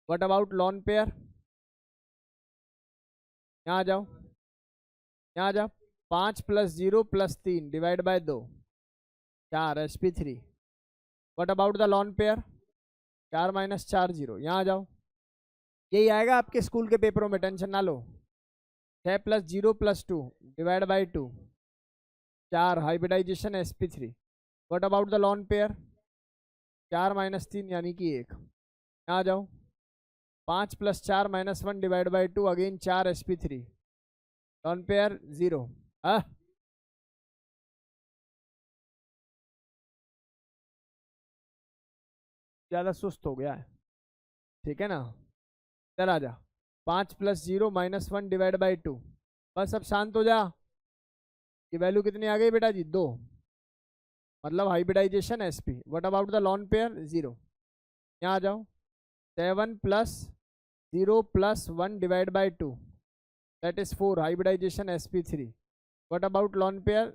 What about lone pair? यहाँ आ जाओ, यहाँ आ जाओ। 5 + 0 + 3 divide by 2, 4 sp3। What about the lone pair? 4 - 4 0। यहाँ आ जाओ, यही आएगा आपके स्कूल के पेपरों में, टेंशन ना लो। 6 + 0 + 2 divide by 2, 4 hybridization sp3। What about the lone pair? 4 - 3 यानी कि 1। यहाँ आ जाओ, 5 + 4 - 1 divide by 2, again 4 sp3। Lawn pair 0। ज़्यादा सुस्त हो गया है, ठीक है ना। इधर आ जा, 5 + 0 - 1 डिवाइड बाई 2। बस अब शांत हो जा। ये वैल्यू कितनी आ गई बेटा जी? 2, मतलब hybridization sp। What about the lone pair? 0। यहाँ आ जाओ, 7 + 0 + 1 divide by 2, that is 4 hybridization sp3। What about lone pair?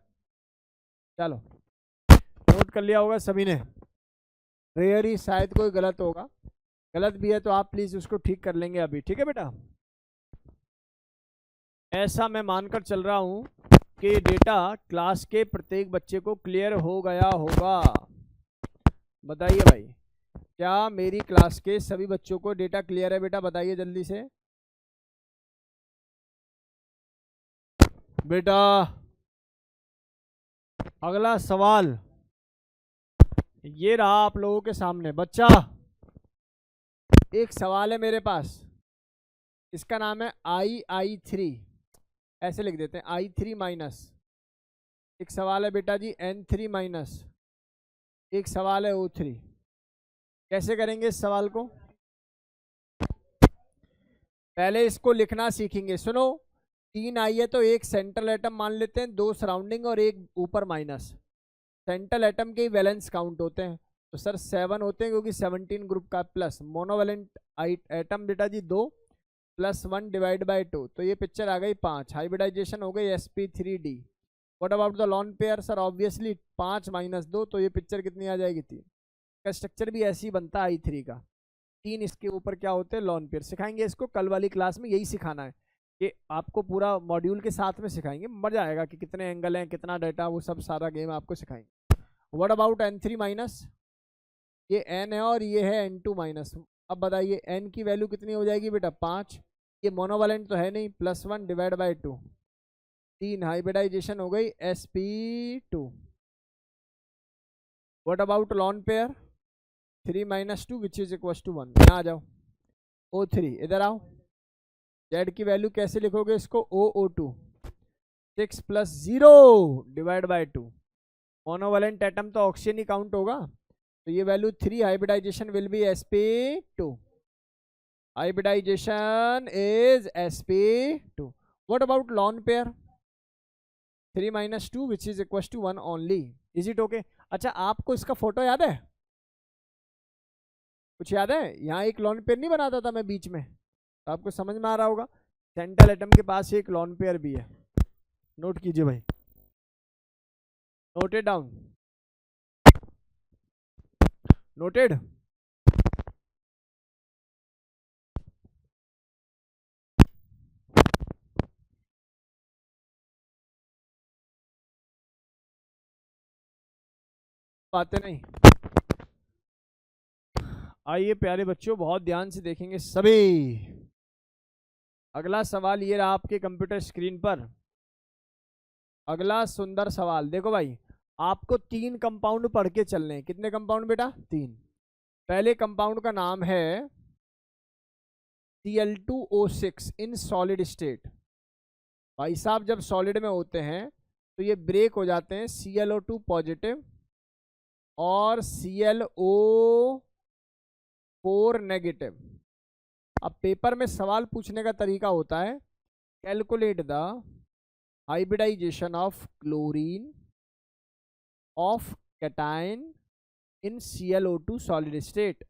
चलो नोट कर लिया होगा सभी ने। रेयर ही शायद कोई गलत होगा, गलत भी है तो आप प्लीज उसको ठीक कर लेंगे अभी, ठीक है बेटा। ऐसा मैं मानकर चल रहा हूं कि डेटा क्लास के प्रत्येक बच्चे को क्लियर हो गया होगा। बताइए भाई, क्या मेरी क्लास के सभी बच्चों को डेटा क्लियर है बेटा? बताइए जल्दी से बेटा। अगला सवाल ये रहा आप लोगों के सामने। बच्चा, एक सवाल है मेरे पास, इसका नाम है II3। ऐसे लिख देते हैं, I3 माइनस। एक सवाल है बेटा जी N3 माइनस। एक सवाल है O3। कैसे करेंगे इस सवाल को? पहले इसको लिखना सीखेंगे। सुनो, 3 आई है तो एक सेंट्रल एटम मान लेते हैं, 2 सराउंडिंग और एक ऊपर माइनस। सेंट्रल एटम के ही वैलेंस काउंट होते हैं, तो सर 7 होते हैं क्योंकि 17 ग्रुप का। प्लस मोनोवेलेंट एटम बेटा जी 2 + 1 डिवाइड बाई 2, तो ये पिक्चर आ गई 5। हाइब्रिडाइजेशन हो गई sp3d। What about the lone pair? Sir obviously 5 - 2, तो ये पिक्चर कितनी आ जाएगी? 3। का स्ट्रक्चर भी ऐसे ही बनता है I3 का। 3 इसके ऊपर क्या होते हैं? Lone pair. सिखाएंगे इसको कल वाली क्लास में, यही सिखाना है कि आपको पूरा मॉड्यूल के साथ में सिखाएंगे। मजा आएगा कि कितने एंगल हैं, कितना डाटा, वो सब सारा गेम आपको सिखाएंगे। What about N3 minus? ये N है और ये है N2 माइनस। अब बताइए N की वैल्यू कितनी हो जाएगी बेटा? 5। ये मोनोवेलेंट तो है नहीं, +1 डिवाइड बाई 2, 3 हाइब्रिडाइजेशन हो गई sp2। What about lone pair? 3 - 2 which is equal to 1। यहाँ आ जाओ, O3 इधर आओ। Z की वैल्यू कैसे लिखोगे इसको? OO2। 6 + 0 divide by 2। Monovalent atom तो ऑक्सीजन ही काउंट होगा, तो ये value 3, hybridization will be sp2, hybridization is sp2. What about lone pair? 3 - 2 which is equal to 1 only. Is it okay? अच्छा, आपको इसका फोटो याद है? कुछ याद है? यहाँ एक लॉन पेयर नहीं बनाता था मैं बीच में, तो आपको समझ में आ रहा होगा. सेंट्रल एटम के पास एक लॉन पेयर भी है. नोट कीजिए भाई, नोटेड डाउन, नोटेड. बातें नहीं. आइए प्यारे बच्चों, बहुत ध्यान से देखेंगे सभी. अगला सवाल ये रहा आपके कंप्यूटर स्क्रीन पर. अगला सुंदर सवाल देखो भाई, आपको 3 कंपाउंड पढ़ के चलने हैं. कितने कंपाउंड बेटा? 3. पहले कंपाउंड का नाम है Cl2O6 इन सॉलिड स्टेट. भाई साहब, जब सॉलिड में होते हैं तो ये ब्रेक हो जाते हैं ClO2 पॉजिटिव और ClO4 नेगेटिव. अब पेपर में सवाल पूछने का तरीका होता है, calculate the hybridization of chlorine of cation in ClO2 solid state.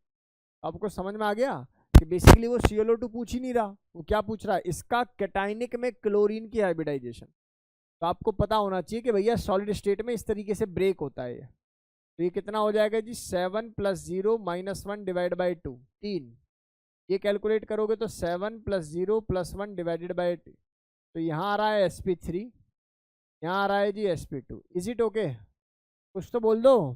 आपको समझ में आ गया कि बेसिकली वो ClO2 पूछ ही नहीं रहा, वो क्या पूछ रहा है? इसका कैटायनिक में क्लोरीन की हाइब्रिडाइजेशन. तो आपको पता होना चाहिए कि भैया सॉलिड स्टेट में इस तरीके से ब्रेक होता है. तो ये कितना हो जाएगा जी? 7 + 0 - 1 डिवाइड बाई 2, 3. ये कैलकुलेट करोगे तो 7 + 0 + 1 डिवाइडेड बाई 2. तो यहाँ आ रहा है sp3, यहाँ आ रहा है जी sp2. Is it okay? कुछ तो बोल दो.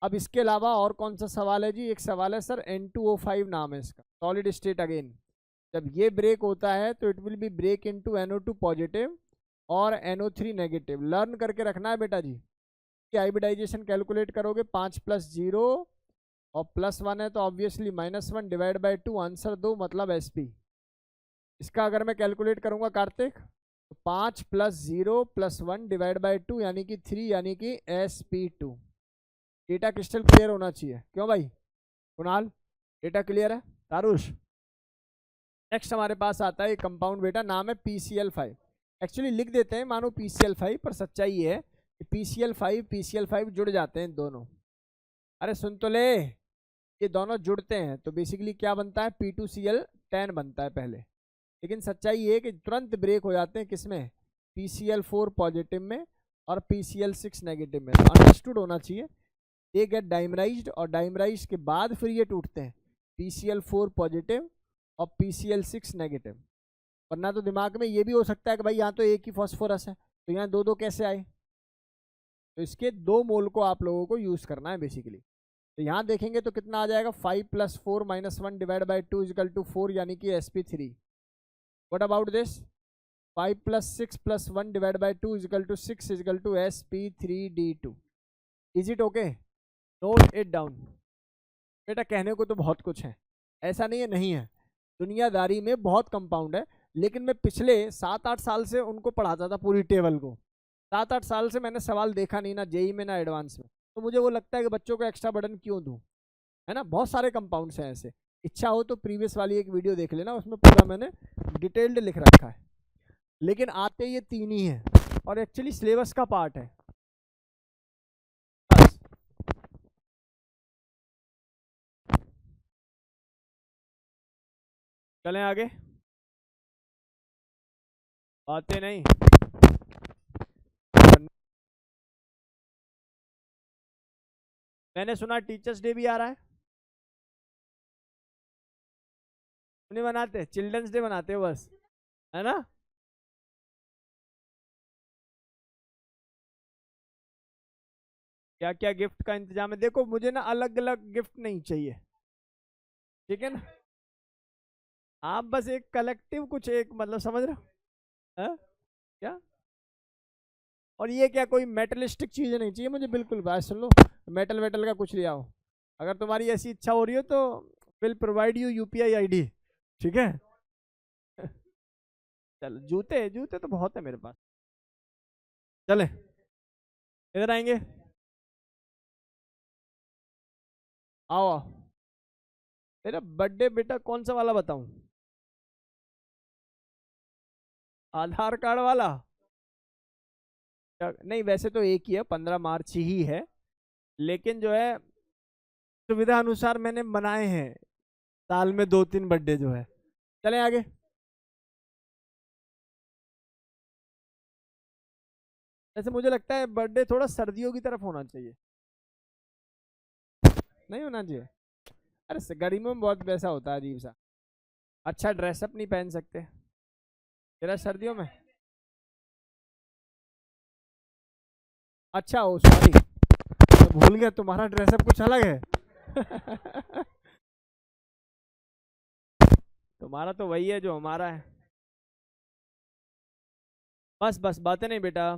अब इसके अलावा और कौन सा सवाल है जी? एक सवाल है सर, N2O5 नाम है इसका, सॉलिड स्टेट अगेन. जब ये ब्रेक होता है तो it will be break into NO2 positive और NO3 नेगेटिव. लर्न करके रखना है बेटा जी. हाइब्रिडाइजेशन कैलकुलेट करोगे 5 + 0 और +1 है तो ऑब्वियसली -1 डिवाइड बाई 2. आंसर 2 मतलब sp. इसका अगर मैं कैलकुलेट करूंगा कार्तिक तो 5 + 0 + 1 डिवाइड बाई 2 यानी कि 3 यानी कि sp2. डेटा क्रिस्टल क्लियर होना चाहिए. क्यों भाई? कुणाल, डेटा क्लियर है? तारुष, नेक्स्ट हमारे पास आता है एक कंपाउंड बेटा, नाम है PCl5. एक्चुअली लिख देते हैं मानो PCl5, पर सच्चाई ये है कि PCl5 जुड़ जाते हैं दोनों. अरे सुन तो ले, ये दोनों जुड़ते हैं तो बेसिकली क्या बनता है? P2Cl10 बनता है पहले. लेकिन सच्चाई ये है कि तुरंत ब्रेक हो जाते हैं किसमें? PCl4 पॉजिटिव में और PCl6 नेगेटिव में. तो अंडरस्टूड होना चाहिए, ये गेट डाइमराइज्ड और डाइमराइज के बाद फिर ये टूटते हैं, PCl4 पॉजिटिव और PCl6 नेगेटिव. वरना तो दिमाग में ये भी हो सकता है कि भाई यहाँ तो एक ही फॉस्फोरस है, तो यहाँ दो कैसे आए? तो इसके 2 मोल को आप लोगों को यूज करना है बेसिकली. तो यहाँ देखेंगे तो कितना आ जाएगा? 5 + 4 - 1 डिवाइड बाई 2 = 4 यानी कि sp3. What about this? 5 + 6 + 1 divide by 2 = 6 = sp3d2. Is it okay? Note it down. बेटा कहने को तो बहुत कुछ है, ऐसा नहीं है नहीं है. दुनियादारी में बहुत कंपाउंड है, लेकिन मैं पिछले 7-8 साल से उनको पढ़ाता था पूरी टेबल को. 7-8 साल से मैंने सवाल देखा नहीं, ना जेई में ना एडवांस में. तो मुझे वो लगता है कि बच्चों को एक्स्ट्रा बर्डन क्यों दूं, है ना. बहुत सारे कंपाउंड्स हैं ऐसे. इच्छा हो तो प्रीवियस वाली एक वीडियो देख लेना, उसमें पूरा मैंने डिटेल्ड लिख रखा है. लेकिन आते ये 3 ही हैं और एक्चुअली सिलेबस का पार्ट है. बस चलें आगे, बातें नहीं. मैंने सुना टीचर्स डे भी आ रहा है. नहीं मनाते? चिल्ड्रंस डे मनाते हो बस, है ना. क्या क्या गिफ्ट का इंतजाम है? देखो मुझे ना अलग अलग गिफ्ट नहीं चाहिए, ठीक है ना. आप बस एक कलेक्टिव कुछ, एक मतलब समझ रहे हो है? क्या? और ये क्या कोई मेटलिस्टिक चीज नहीं चाहिए मुझे बिल्कुल. बात सुन लो, मेटल वेटल का कुछ ले आओ. अगर तुम्हारी ऐसी इच्छा हो रही हो तो will provide you UPI ID, ठीक है. चल, जूते जूते तो बहुत है मेरे पास. चले, इधर आएंगे. आओ आओ। मेरा बर्थडे बेटा कौन सा वाला बताऊं? आधार कार्ड वाला? नहीं, वैसे तो एक ही है, 15 मार्च ही है, लेकिन जो है सुविधा अनुसार मैंने बनाए हैं साल में 2-3 बर्थडे जो है। चलें आगे। वैसे मुझे लगता है बर्थडे थोड़ा सर्दियों की तरफ होना चाहिए, नहीं होना चाहिए? अरे गर्मियों में बहुत वैसा होता है अजीब सा, अच्छा ड्रेसअप नहीं पहन सकते। तेरा सर्दियों में? अच्छा, ओ सॉरी, मैं भूल गया तुम्हारा ड्रेसअप कुछ अलग है। तुम्हारा तो वही है जो हमारा है। बस बस बातें नहीं बेटा,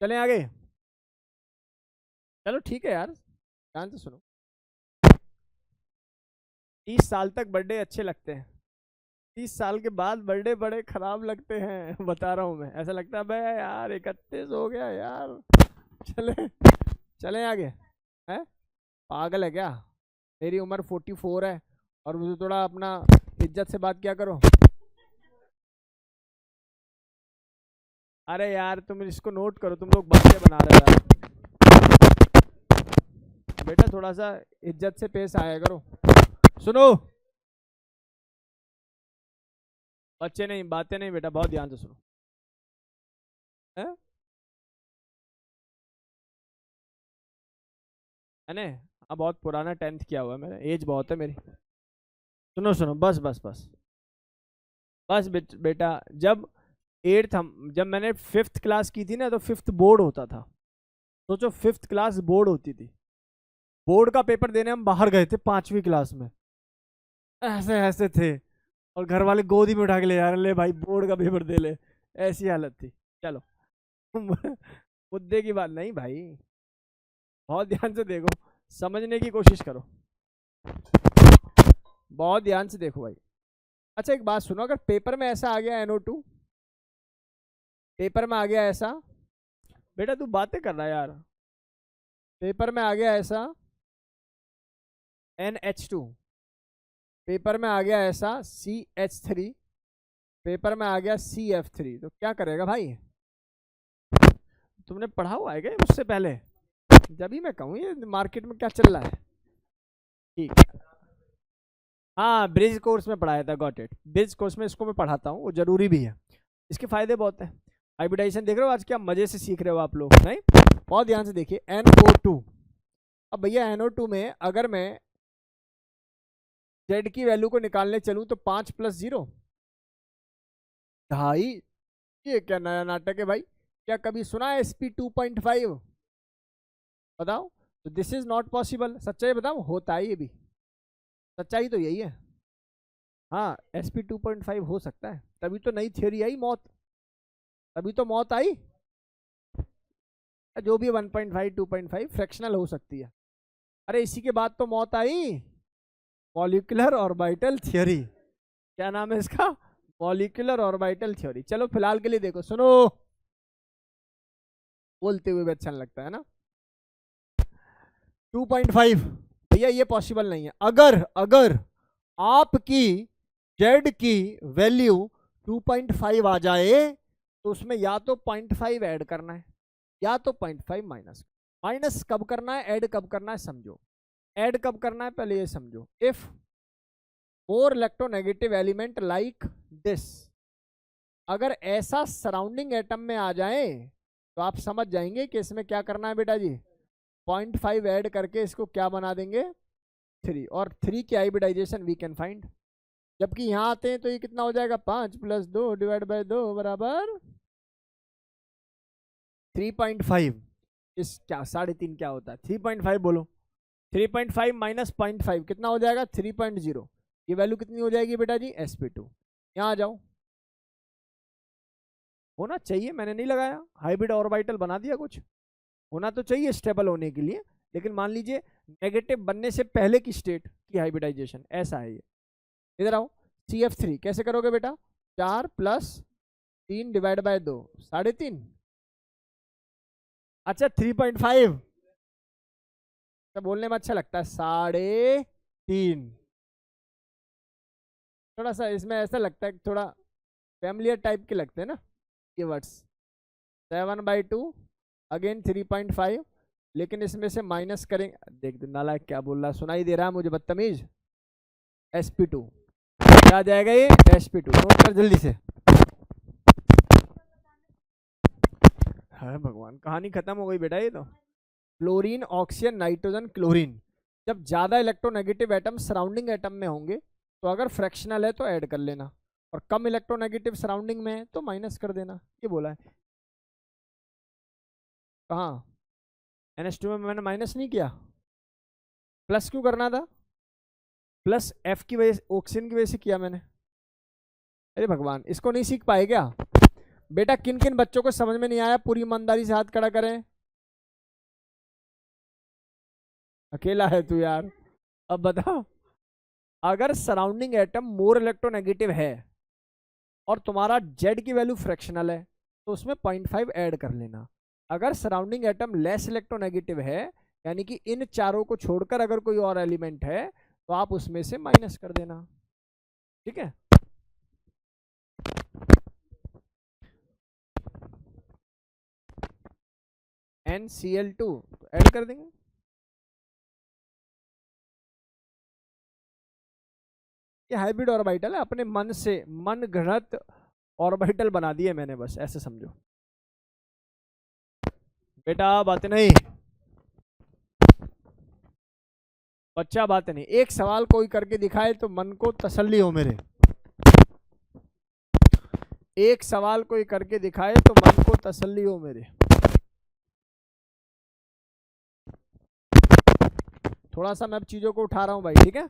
चलें आगे। चलो ठीक है यार, ध्यान से सुनो। 30 साल तक बर्थडे अच्छे लगते हैं, 30 साल के बाद बर्थडे बड़े खराब लगते हैं। बता रहा हूँ मैं, ऐसा लगता है बे यार 31 हो गया यार। चले, चलें आगे। है पागल है क्या? मेरी उम्र 44 है और मुझे थोड़ा अपना इज्जत से बात क्या करो। अरे यार तुम इसको नोट करो, तुम लोग बच्चे बना रहे हो यार। बेटा थोड़ा सा इज्जत से पेश आया करो। सुनो, बच्चे नहीं, बातें नहीं बेटा, बहुत ध्यान से सुनो। है मैंने अब बहुत पुराना 10th किया हुआ है, मेरा एज बहुत है मेरी। सुनो सुनो, बस बस बस बस बेटा, जब एट्थ हम जब मैंने 5th क्लास की थी ना, तो 5th बोर्ड होता था। सोचो 5th क्लास बोर्ड होती थी, बोर्ड का पेपर देने हम बाहर गए थे 5वीं क्लास में, ऐसे ऐसे थे, और घर वाले गोदी में उठा के ले जा रहे, ले भाई बोर्ड का पेपर दे ले। ऐसी हालत थी। चलो, मुद्दे की बात नहीं भाई, बहुत ध्यान से देखो, समझने की कोशिश करो, बहुत ध्यान से देखो भाई। अच्छा एक बात सुनो, अगर पेपर में ऐसा आ गया NO2, पेपर में आ गया ऐसा, बेटा तू बातें कर रहा है यार, पेपर में आ गया ऐसा NH2, पेपर में आ गया ऐसा CH3, पेपर में आ गया CF3, तो क्या करेगा भाई? तुमने पढ़ा हुआ है क्या मुझसे पहले? जब ही मैं कहूँ ये मार्केट में क्या चल रहा है। ठीक है, हाँ ब्रिज कोर्स में पढ़ाया था, गॉट इट, ब्रिज कोर्स में इसको मैं पढ़ाता हूँ, वो जरूरी भी है, इसके फायदे बहुत है। हाइब्रिडाइजेशन देख रहे हो आज, क्या मजे से सीख रहे हो आप लोग, नहीं? बहुत ध्यान से देखिए, NO2। अब भैया NO2 में अगर मैं Z की वैल्यू को निकालने चलूँ तो 5 + 0 ढाई। ये क्या नया नाटक है भाई? क्या कभी सुना है SP 2.5? बताओ। तो दिस इज नॉट पॉसिबल, सच्चाई बताओ, होता है ये भी, सच्चाई तो यही है। हाँ SP 2.5 हो सकता है, तभी तो नई थियोरी आई मौत, तभी तो मौत आई। जो भी 1.5 2.5 फ्रैक्शनल हो सकती है। अरे इसी के बाद तो मौत आई, मॉलिक्यूलर ऑर्बिटल थ्योरी। क्या नाम है इसका? Molecular orbital theory. चलो फिलहाल के लिए देखो, सुनो, बोलते हुए भी अच्छा लगता है ना। 2.5 भैया ये पॉसिबल नहीं है। अगर अगर आपकी जेड की वैल्यू 2.5 आ जाए तो उसमें या तो 0.5 ऐड करना है, या तो 0.5 माइनस। माइनस कब करना है, ऐड कब करना है समझो। ऐड कब करना है पहले ये समझो। If more electronegative element like this, अगर ऐसा सराउंडिंग एटम में आ जाए तो आप समझ जाएंगे कि इसमें क्या करना है बेटा जी, 0.5 ऐड करके इसको क्या बना देंगे, 3, और 3 की हाइब्रिडाइजेशन वी कैन फाइंड। जबकि यहां आते हैं तो ये कितना हो जाएगा, 5 + 2 / 2 बराबर 3.5। इस क्या 3.5 क्या होता है, 3.5 बोलो, 3.5 माइनस 0.5 कितना हो जाएगा, 3.0। ये वैल्यू कितनी हो जाएगी बेटा जी, SP2। यहाँ आ जाओ, होना चाहिए, मैंने नहीं लगाया, हाइब्रिड ऑर्बिटल बना दिया कुछ, होना तो चाहिए स्टेबल होने के लिए। लेकिन मान लीजिए नेगेटिव बनने से पहले की स्टेट की हाइब्रिडाइजेशन, ऐसा है ये। इधर आओ, CF3 कैसे करोगे बेटा, 4 + 3 / 2 3.5। अच्छा 3.5, तो बोलने में अच्छा लगता है 3.5। थोड़ा सा इसमें ऐसा लगता है थोड़ा फैमिलियर टाइप के लगते हैं ना ये वर्ड्स। 7/2 अगेन 3.5, लेकिन इसमें से माइनस करेंगे। देख नालायक क्या बोल रहा, सुनाई दे रहा है मुझे बदतमीज। sp2 क्या जाएगा ये, sp2 नोट कर जल्दी से। है भगवान, कहानी खत्म हो गई बेटा ये तो। Chlorine, oxygen, nitrogen, chlorine. जब ज्यादा इलेक्ट्रोनेगेटिव एटम सराउंडिंग एटम में होंगे तो अगर फ्रैक्शनल है तो ऐड कर लेना, और कम इलेक्ट्रोनेगेटिव सराउंडिंग में है तो माइनस कर देना, ये बोला है। कहाँ NH2 में मैंने माइनस नहीं किया, प्लस क्यों करना था? प्लस F की वजह से, ऑक्सीजन की वजह से किया मैंने। अरे भगवान, इसको नहीं सीख पाए क्या बेटा? किन किन बच्चों को समझ में नहीं आया पूरी ईमानदारी से हाथ खड़ा करें। अकेला है तू यार। अब बता, अगर सराउंडिंग एटम मोर इलेक्ट्रोनेगेटिव है और तुम्हारा Z की वैल्यू फ्रैक्शनल है तो उसमें 0.5 ऐड कर लेना। अगर सराउंडिंग एटम लेस इलेक्ट्रोनेगेटिव है, यानी कि इन चारों को छोड़कर अगर कोई और एलिमेंट है तो आप उसमें से माइनस कर देना, ठीक है। NCl2 तो ऐड कर देंगे। ये हाइब्रिड ऑर्बिटल है, अपने मन से मन गढ़ंत ऑर्बिटल बना दिए मैंने, बस ऐसे समझो बेटा, बात नहीं बच्चा, बात नहीं। एक सवाल कोई करके दिखाए तो मन को तसल्ली हो मेरे। एक सवाल कोई करके दिखाए तो मन को तसल्ली हो मेरे। थोड़ा सा मैं अब चीजों को उठा रहा हूं भाई, ठीक है।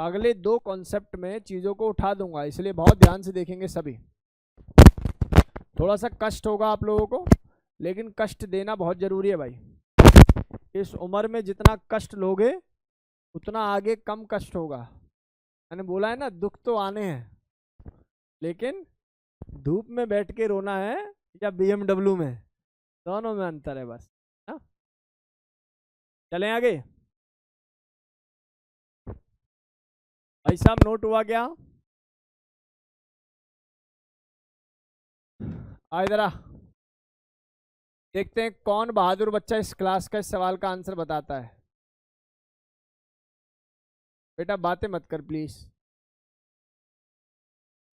अगले 2 कॉन्सेप्ट में चीजों को उठा दूंगा, इसलिए बहुत ध्यान से देखेंगे सभी। थोड़ा सा कष्ट होगा आप लोगों को, लेकिन कष्ट देना बहुत जरूरी है भाई। इस उम्र में जितना कष्ट लोगे उतना आगे कम कष्ट होगा। मैंने बोला है ना, दुख तो आने हैं, लेकिन धूप में बैठ के रोना है या BMW में, दोनों में अंतर है बस। ना चलें आगे। भाई साहब नोट हुआ क्या? आ इधर आ, देखते हैं कौन बहादुर बच्चा इस क्लास का इस सवाल का आंसर बताता है। बेटा बातें मत कर प्लीज।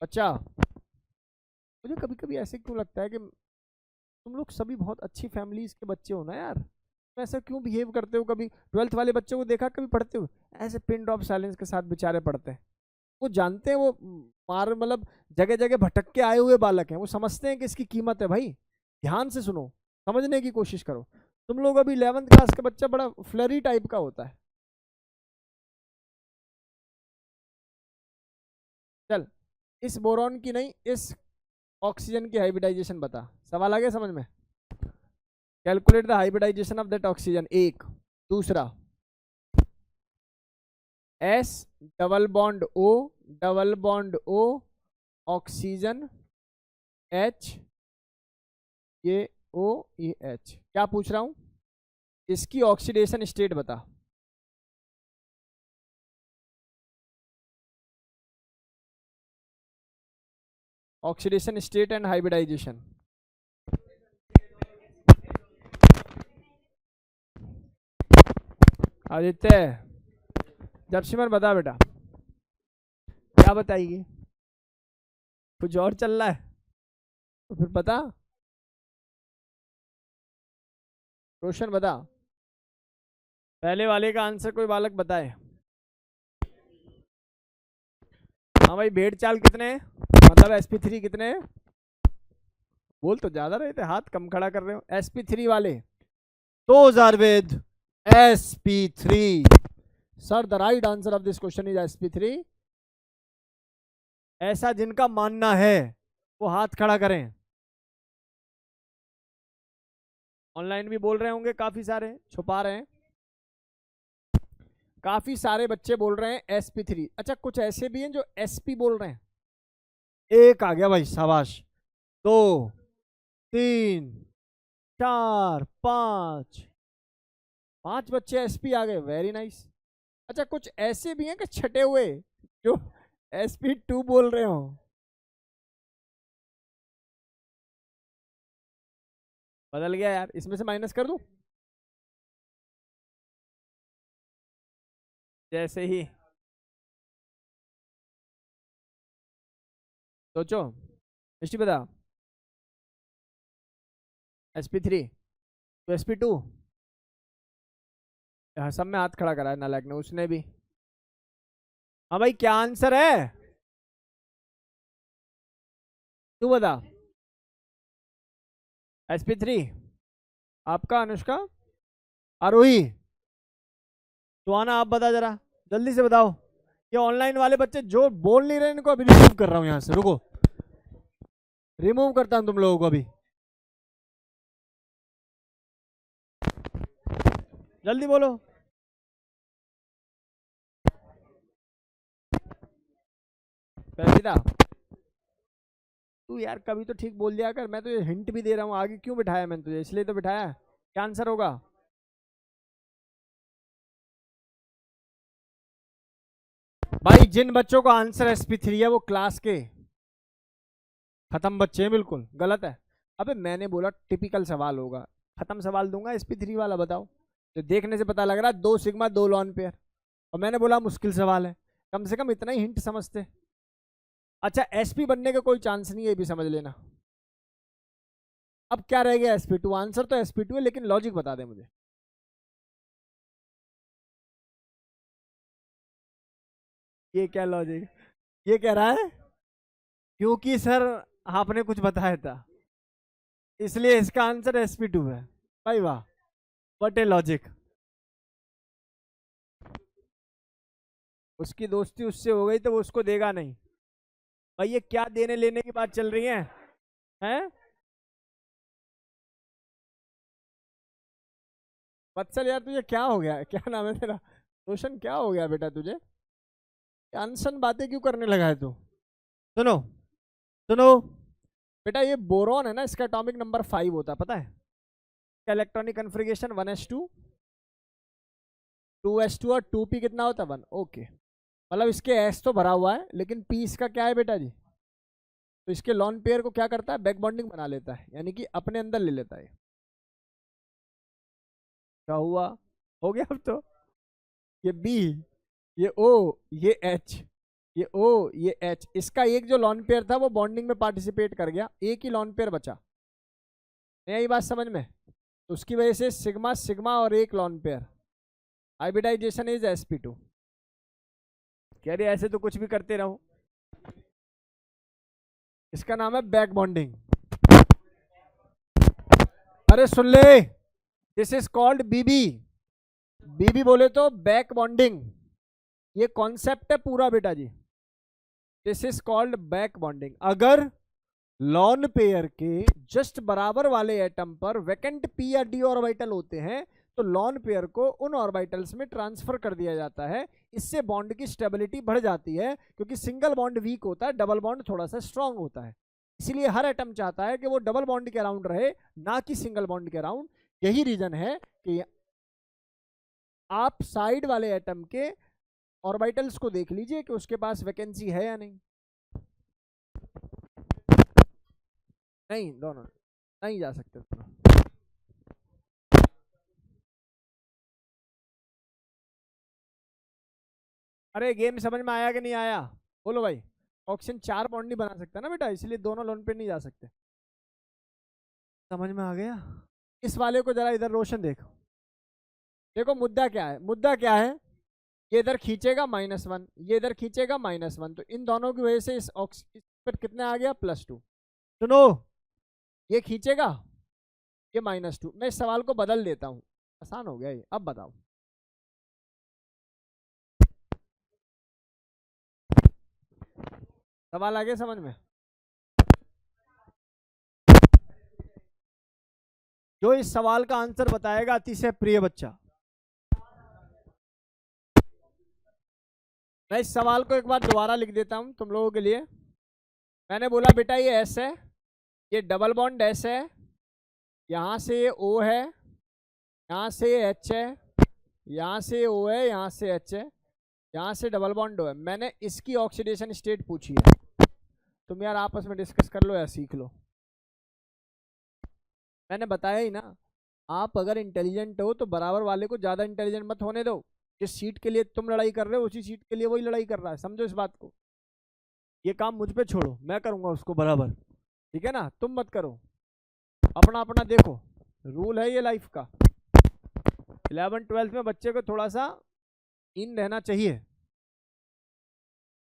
बच्चा, मुझे कभी कभी ऐसे क्यों लगता है कि तुम लोग सभी बहुत अच्छी फैमिलीज के बच्चे हो ना यार। तुम ऐसा क्यों बिहेव करते हो? कभी 12th वाले बच्चों को देखा कभी पढ़ते हो ऐसे पिन ड्रॉप साइलेंस के साथ बेचारे पढ़ते हैं? वो जानते हैं वो मार मतलब जगह जगह भटक के आए हुए बालक हैं, वो समझते हैं कि इसकी कीमत है भाई। ध्यान से सुनो, समझने की कोशिश करो। तुम लोग अभी 11th क्लास का बच्चा बड़ा फ्लरी टाइप का होता है। चल, इस बोरॉन की नहीं, इस ऑक्सीजन की हाइब्रिडाइजेशन बता। सवाल आ गया समझ में? Calculate the hybridization of that oxygen, एक। दूसरा, S double bond O oxygen H, ये OEH। क्या पूछ रहा हूं? इसकी ऑक्सीडेशन स्टेट बता। Oxidation state and hybridization. Aditya, जबसिमर बता बेटा, क्या बताएगी? कुछ और चल रहा है तो फिर बता। रोशन बता, पहले वाले का आंसर कोई बालक बताए। हाँ भाई, भेड़ चाल कितने हैं, मतलब sp3 कितने हैं? बोल तो ज्यादा रहे थे, हाथ कम खड़ा कर रहे हो। sp3 वाले 2000 वेद sp3। Sir the right answer of this question is sp3। ऐसा जिनका मानना है वो हाथ खड़ा करें। ऑनलाइन भी बोल रहे होंगे काफी सारे, छुपा रहे हैं। काफी सारे बच्चे बोल रहे हैं sp3। अच्छा, कुछ ऐसे भी हैं जो sp बोल रहे हैं। एक आ गया भाई, शाबाश। 2 3 4 5 5 बच्चे एसपी आ गए, वेरी नाइस। अच्छा कुछ ऐसे भी हैं कि छटे हुए जो SP2 बोल रहे हो। बदल गया यार, इसमें से माइनस कर दूं जैसे ही। सोचो, हिस्ट्री बता। SP3 तो SP2, सब में हाथ खड़ा करा है नालायक ने, उसने भी। हाँ भाई क्या आंसर है, तू बता। SP3 आपका, अनुष्का, आरोही, तो आना आप बता जरा, जल्दी से बताओ। ये ऑनलाइन वाले बच्चे जो बोल नहीं रहे इनको अभी रिमूव कर रहा हूँ यहाँ से, रुको रिमूव करता हूँ तुम लोगों को अभी, जल्दी बोलो। पैसिदा, तू यार कभी तो ठीक बोल दिया कर, मैं तो ये हिंट भी दे रहा हूँ आगे, क्यों बिठाया मैंने तुझे, इसलिए तो बिठाया। क्या आंसर होगा। भाई जिन बच्चों का आंसर SP3 है वो क्लास के खत्म बच्चे हैं, बिल्कुल गलत है। अबे मैंने बोला टिपिकल सवाल होगा, खत्म सवाल दूंगा, SP3 वाला बताओ। तो देखने से पता लग रहा है 2 सिग्मा 2 लॉन पेयर, और मैंने बोला मुश्किल सवाल है, कम से कम इतना ही हिंट समझते। अच्छा SP बनने का कोई चांस नहीं है, ये भी समझ लेना। अब क्या रह गया SP2, आंसर तो SP2 है, लेकिन लॉजिक बता दे मुझे। ये क्या लॉजिक, ये कह रहा है क्योंकि सर आपने कुछ बताया था इसलिए इसका आंसर SP2 है। भाई वाह, व्हाट ए लॉजिक। उसकी दोस्ती उससे हो गई तो वो उसको देगा नहीं। भाई ये क्या देने लेने की बात चल रही है, हैं। वत्सल यार तुझे क्या हो गया, क्या नाम है तेरा, रोशन, क्या हो गया बेटा तुझे, अनसन बातें क्यों करने लगा है तू। सुनो सुनो बेटा, ये बोरॉन है ना, इसका एटॉमिक नंबर 5 होता है, पता है। इलेक्ट्रॉनिक कन्फिग्रेशन 1s2, 2s2 और 2p कितना होता है 1, ओके। मतलब इसके s तो भरा हुआ है, लेकिन p इसका क्या है बेटा जी, तो इसके लॉन पेयर को क्या करता है, बैक बॉन्डिंग बना लेता है, यानी कि अपने अंदर ले लेता है। क्या हुआ, हो गया अब तो। ये B, ये O, ये H, ये O, ये H, इसका एक जो लॉन पेयर था वो बॉन्डिंग में पार्टिसिपेट कर गया, एक ही लॉन पेयर बचा। नहीं आई बात समझ में, तो उसकी वजह से सिग्मा सिग्मा और एक lone pair, hybridisation is SP2। कह रही ऐसे तो कुछ भी करते रहो, इसका नाम है बैक बॉन्डिंग। अरे सुन ले, this is called BB, BB बोले तो बैक बॉन्डिंग, ये कॉन्सेप्ट है पूरा बेटा जी। This is called back bonding. अगर लॉन पेयर के जस्ट बराबर वाले एटम पर वैकेंट p या d ऑर्बिटल होते हैं तो लॉन पेयर को उन ऑर्बिटल्स में ट्रांसफर कर दिया जाता है। इससे बॉन्ड की स्टेबिलिटी बढ़ जाती है, क्योंकि सिंगल बॉन्ड वीक होता है, डबल बॉन्ड थोड़ा सा स्ट्रांग होता है। इसीलिए हर एटम चाहता है कि वो डबल बॉन्ड के अराउंड रहे, ना कि सिंगल बॉन्ड के अराउंड। यही रीजन है कि आप साइड वाले एटम के ऑर्बिटल्स को देख लीजिए कि उसके पास वैकेंसी है या नहीं। नहीं, दोनों नहीं जा सकते दोनों। अरे गेम समझ में आया कि नहीं आया, बोलो भाई। ऑक्सीजन 4 बॉन्ड नहीं बना सकता ना बेटा, इसलिए दोनों लोन पे नहीं जा सकते। समझ में आ गया। इस वाले को जरा इधर रोशन देखो, देखो मुद्दा क्या है, मुद्दा क्या है। ये इधर खींचेगा -1, ये इधर खींचेगा -1, तो इन दोनों की वजह से इस पर कितने आ गया +2। सुनो, ये खींचेगा, ये -2। मैं इस सवाल को बदल देता हूँ, आसान हो गया ये। अब बताओ, सवाल आ गया समझ में। जो इस सवाल का आंसर बताएगा अतिशय प्रिय बच्चा। मैं इस सवाल को एक बार दोबारा लिख देता हूं तुम लोगों के लिए। मैंने बोला बेटा ये S है, ये डबल बॉन्ड S है, यहाँ से O है, यहाँ से H है, यहाँ से O है, यहाँ से H है, यहाँ से डबल बॉन्ड O है। मैंने इसकी ऑक्सीडेशन स्टेट पूछी है, तुम यार आपस में डिस्कस कर लो या सीख लो। मैंने बताया ही ना, आप अगर इंटेलिजेंट हो तो बराबर वाले को ज्यादा इंटेलिजेंट मत होने दो। जिस सीट के लिए तुम लड़ाई कर रहे हो उसी सीट के लिए वही लड़ाई कर रहा है, समझो इस बात को। ये काम मुझ पे छोड़ो, मैं करूंगा उसको बराबर, ठीक है ना, तुम मत करो। अपना अपना देखो, रूल है ये लाइफ का। 11th-12th में बच्चे को थोड़ा सा इन रहना चाहिए।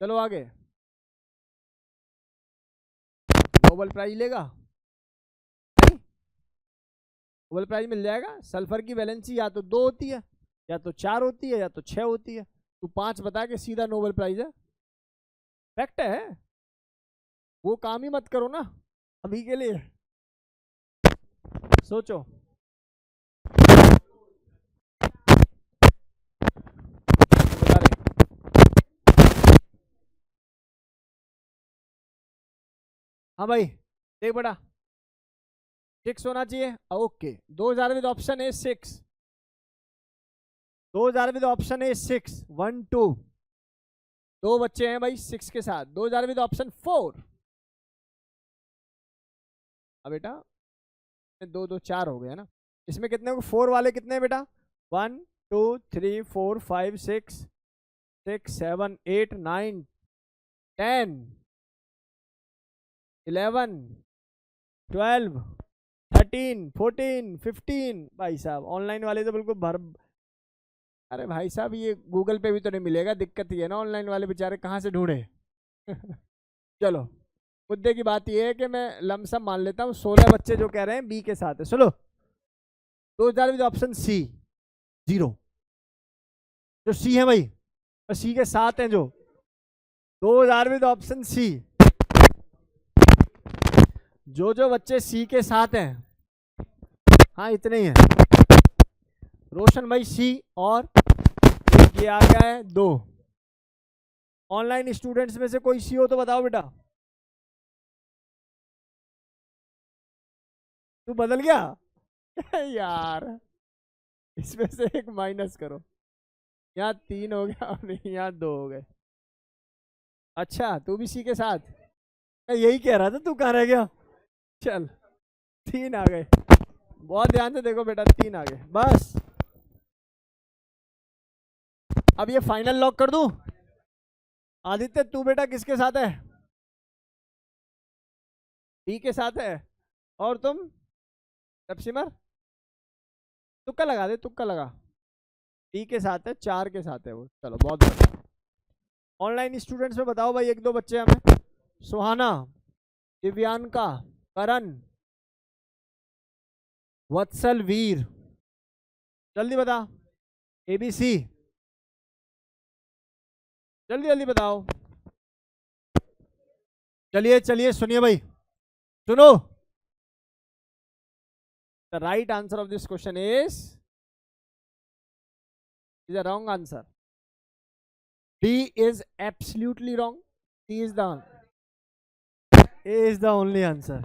चलो आगे। नोबेल प्राइज लेगा? नोबेल प्राइज मिल जाएगा। सल्फर की वैलेंसी या तो 2 होती है, या तो 4 होती है, या तो 6 होती है। तू 5 बता के सीधा नोबेल प्राइज है, फैक्ट है। वो काम ही मत करो ना अभी के लिए, सोचो। हाँ भाई देख बेटा, 6 होना चाहिए। Okay, 2000 with option A 6, 2000 with option A 6, 1 2, 2 बच्चे हैं भाई 6 के साथ। 2000 विद ऑप्शन 4, अब बेटा 2 2 4 हो गया ना। इसमें कितने हो? 4 वाले कितने हैं बेटा? 1 2 3 4 5 6 6 7 8 9 10 11 12 13 14 15। भाई साहब ऑनलाइन वाले तो बिल्कुल भर। अरे भाई साहब ये गूगल पे भी तो नहीं मिलेगा, दिक्कत ये है ना, ऑनलाइन वाले बेचारे कहाँ से ढूंढे। चलो मुद्दे की बात ये है कि मैं लमसम मान लेता हूँ 16 बच्चे जो कह रहे हैं बी के साथ है। सुनो, 2000 विद ऑप्शन सी 0, जो सी है भाई, और सी के साथ हैं जो 2000 विद ऑप्शन सी, जो बच्चे सी के साथ हैं, हाँ इतने ही हैं। रोशन भाई सी, और ये आ गया है 2। ऑनलाइन स्टूडेंट्स में से कोई सी हो तो बताओ बेटा। तू बदल गया यार, इसमें से एक माइनस करो। यहाँ 3 हो गया और यहाँ 2 हो गए। अच्छा तू भी सी के साथ, यही कह रहा था, तू कहाँ रह गया। चल 3 आ गए, बहुत ध्यान से देखो बेटा, 3 आ गए बस। अब ये फाइनल लॉक कर दूं। आदित्य तू बेटा किसके साथ है? बी के साथ है। और तुम तपसीमर? तुक्का लगा दे, तुक्का लगा। बी के साथ है, 4 के साथ है वो। चलो बहुत बढ़िया। ऑनलाइन स्टूडेंट्स में बताओ भाई, 1 2 बच्चे हमें। सुहाना, दिव्यांका, करण, वत्सल, वीर, जल्दी बता। एबीसी, जल्दी जल्दी बताओ। चलिए चलिए सुनिए भाई, सुनो। The right answer of this question is the wrong answer. B is absolutely wrong. C is the A is the only answer.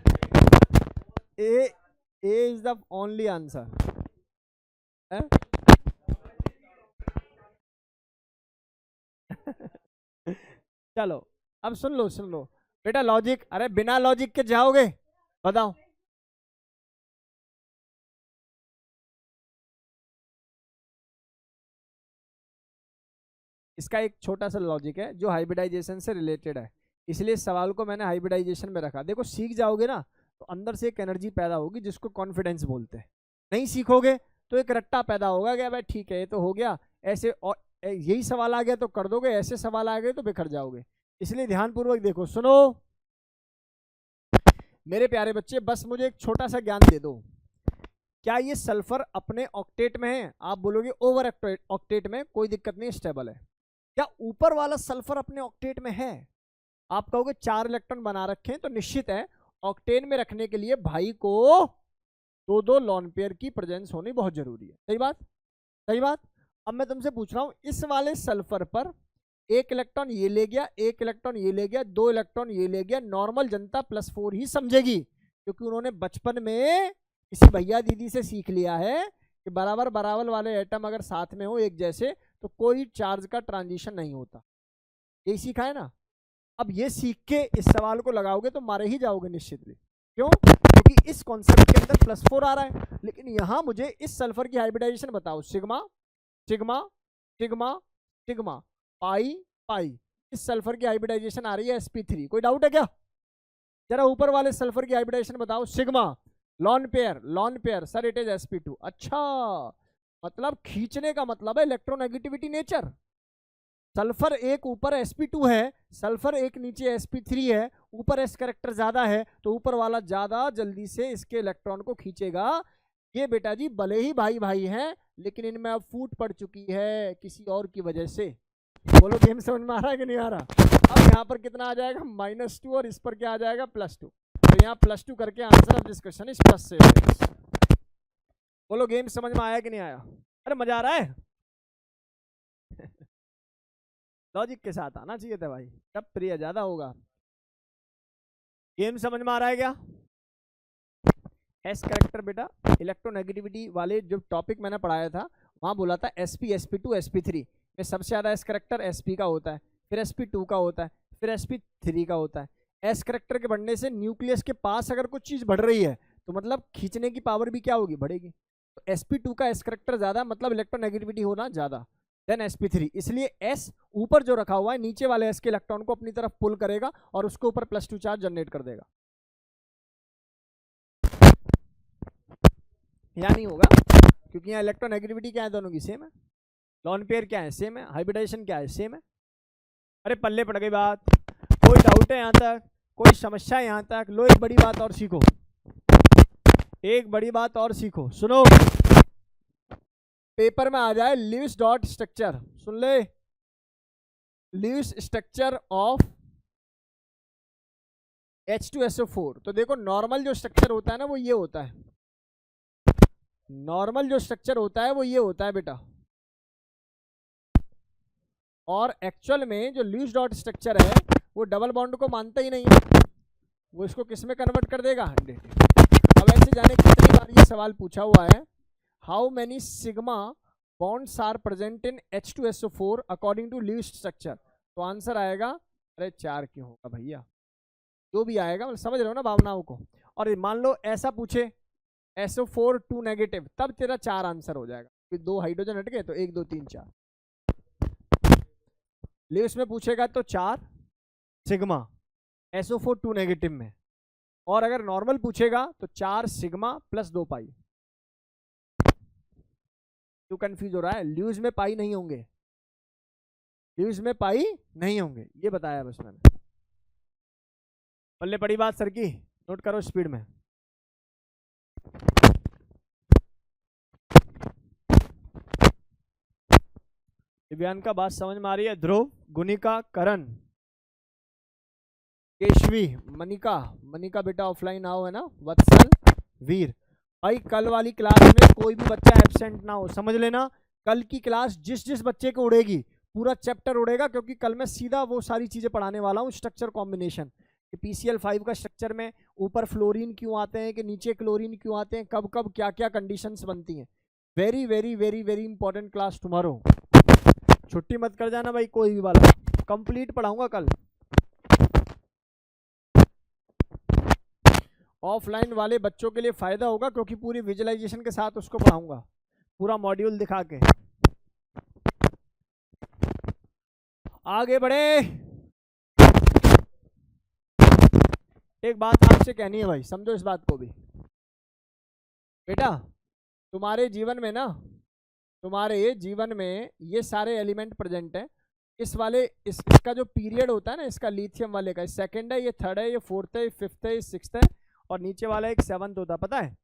A is the only answer. है? चलो अब सुन लो बेटा, लॉजिक। अरे बिना लॉजिक के जाओगे? बताओ। इसका एक छोटा सा लॉजिक है जो हाइब्रिडाइजेशन से रिलेटेड है, इसलिए सवाल को मैंने हाइब्रिडाइजेशन में रखा। देखो सीख जाओगे ना तो अंदर से एक एनर्जी पैदा होगी जिसको कॉन्फिडेंस बोलते हैं। नहीं सीखोगे तो एक रट्टा पैदा होगा कि भाई ठीक है ये तो हो गया ऐसे, और यही सवाल आ गया तो कर दोगे, ऐसे सवाल आ गए तो बिखर जाओगे। इसलिए ध्यानपूर्वक देखो, सुनो मेरे प्यारे बच्चे, बस मुझे एक छोटा सा ज्ञान दे दो। क्या ये सल्फर अपने ऑक्टेट में है? आप बोलोगे ओवर ऑक्टेट में, कोई दिक्कत नहीं, स्टेबल है। क्या ऊपर वाला सल्फर अपने ऑक्टेट में है? आप कहोगे 4 इलेक्ट्रॉन बना रखे हैं, तो निश्चित है ऑक्टेन में रखने के लिए भाई को 2 लॉन पेयर की प्रेजेंस होनी बहुत जरूरी है। सही बात, सही बात। अब मैं तुमसे पूछ रहा हूं, इस वाले सल्फर पर 1 इलेक्ट्रॉन ये ले गया, 1 इलेक्ट्रॉन ये ले गया, 2 इलेक्ट्रॉन ये ले गया, नॉर्मल जनता +4 ही समझेगी, क्योंकि उन्होंने बचपन में किसी भैया दीदी से सीख लिया है कि बराबर बराबर वाले एटम अगर साथ में हो एक जैसे तो कोई चार्ज का ट्रांजिशन नहीं होता, यही सीखा है ना। अब ये सीख के इस सवाल को लगाओगे तो मारे ही जाओगे निश्चितली। क्यों? क्योंकि इस कॉन्सेप्ट के अंदर +4 आ रहा है, लेकिन यहां मुझे इस सल्फर की हाइब्रिडाइजेशन बताओ, sigma sigma sigma sigma pi pi, इस सल्फर की हाइब्रिडाइजेशन आ रही है sp3। कोई डाउट है क्या? जरा ऊपर वाले सल्फर की हाइब्रिडाइजेशन बताओ, sigma lone pair sir it is sp2। अच्छा, मतलब खींचने का मतलब है इलेक्ट्रोनेगेटिविटी नेचर। सल्फर एक ऊपर sp2 है, सल्फर एक नीचे sp3 है, ऊपर s कैरेक्टर ज्यादा है तो ऊपर वाला ज्यादा जल्दी से इसके इलेक्ट्रॉन को खींचेगा। ये बेटा जी भले ही भाई भाई हैं, लेकिन इनमें अब फूट पड़ चुकी है किसी और की वजह से। बोलो गेम समझ में आ रहा है कि नहीं आ रहा? अब यहाँ पर कितना आ जाएगा -2 और इस पर क्या आ जाएगा +2, तो यहाँ +2 करके answer of this question is plus से। बोलो गेम समझ में आया कि नहीं आया? अरे मजा आ रहा है? लॉजिक के साथ आना चाहिए था भाई, तब प्रिय ज्यादा होगा। गेम समझ में आ रहा है क्या? एस कैरेक्टर बेटा इलेक्ट्रोनेगेटिविटी वाले जो टॉपिक मैंने पढ़ाया था वहां बोला था sp sp2 sp3 में सबसे ज्यादा एस कैरेक्टर sp का होता है, फिर sp2 का होता है, फिर sp3 का होता है। एस कैरेक्टर के बढ़ने से न्यूक्लियस के पास अगर कुछ चीज बढ़ रही है तो मतलब खींचने की पावर भी क्या होगी, बढ़ेगी। तो sp2 का एस कैरेक्टर ज्यादा मतलब इलेक्ट्रोनेगेटिविटी होना ज्यादा देन sp3, इसलिए s ऊपर जो रखा हुआ है नीचे वाले s के इलेक्ट्रॉन को अपनी तरफ पुल करेगा और उसके ऊपर +2 चार्ज जनरेट कर देगा। या नहीं होगा? क्योंकि यहाँ इलेक्ट्रोनेगेटिविटी क्या है, दोनों की सेम है। लॉन पेयर क्या है, सेम है। हाइब्रिडाइजेशन क्या है, सेम है। अरे पल्ले पड़ गई बात। कोई डाउट है यहाँ तक? कोई समस्या है यहाँ तक? लो एक बड़ी बात और सीखो, एक बड़ी बात और सीखो, सुनो। पेपर में आ जाए ल्यूइस डॉट स्ट्रक्चर, सुन ले, ल्यूइस स्ट्रक्चर ऑफ H2SO4। तो देखो नॉर्मल जो स्ट्रक्चर होता है ना वो ये होता है, नॉर्मल जो स्ट्रक्चर होता है वो ये होता है बेटा। और एक्चुअल में जो ल्यूइस डॉट स्ट्रक्चर है वो डबल बॉन्ड को मानता ही नहीं है, वो इसको किस में कन्वर्ट कर देगा, 100। अब ऐसे जाने कितनी बार ये सवाल पूछा हुआ है, how many sigma bonds are present in H2SO4 according to Lewis structure. तो आंसर आएगा, अरे 4 क्यों होगा भैया, जो भी आएगा, मतलब समझ रहे हो ना भावनाओं को। और मान लो ऐसा पूछे SO4 2 नेगेटिव, तब तेरा 4 आंसर हो जाएगा, फिर 2 हाइड्रोजन हट गए तो 1 2 3 4। ल्यूइस में पूछेगा तो 4 सिग्मा SO4 2 नेगेटिव में, और अगर नॉर्मल पूछेगा तो 4 सिग्मा प्लस 2 पाई। क्यों कंफ्यूज हो रहा है? ल्यूइस में पाई नहीं होंगे, ल्यूइस में पाई नहीं होंगे, ये बताया बस मैंने। पल्ले पड़ी बात सर की, नोट करो स्पीड में। दिव्यांग का बात समझ में आ रही है? ध्रुव, गुनिका, करण, केशवी, मनिका, मनिका बेटा ऑफलाइन आओ है ना, वत्सल, वीर। भाई कल वाली क्लास में कोई भी बच्चा एब्सेंट ना हो, समझ लेना। कल की क्लास जिस जिस बच्चे को उड़ेगी पूरा चैप्टर उड़ेगा, क्योंकि कल मैं सीधा वो सारी चीजें पढ़ाने वाला हूँ, स्ट्रक्चर कॉम्बिनेशन, कि PCl5 का स्ट्रक्चर में ऊपर फ्लोरीन क्यों आते हैं, कि नीचे क्लोरीन क्यों आते हैं, कब कब क्या क्या कंडीशंस बनती हैं। Very very very very important class tomorrow, छुट्टी मत कर जाना भाई कोई भी वाला, कंप्लीट पढ़ाऊंगा कल। ऑफलाइन वाले बच्चों के लिए फायदा होगा क्योंकि पूरी विजुअलाइजेशन के साथ उसको पढ़ाऊंगा, पूरा मॉड्यूल दिखा के। आगे बढ़े, एक बात आपसे कहनी है भाई, समझो इस बात को भी। बेटा तुम्हारे जीवन में ना, तुम्हारे जीवन में ये सारे एलिमेंट प्रेजेंट हैं। इस वाले इसका जो पीरियड होता है ना, इसका लिथियम वाले का, सेकंड है, ये थर्ड है, ये फोर्थ है, ये फिफ्थ है, ये सिक्स्थ है, और नीचे वाला एक 7th होता है। पता है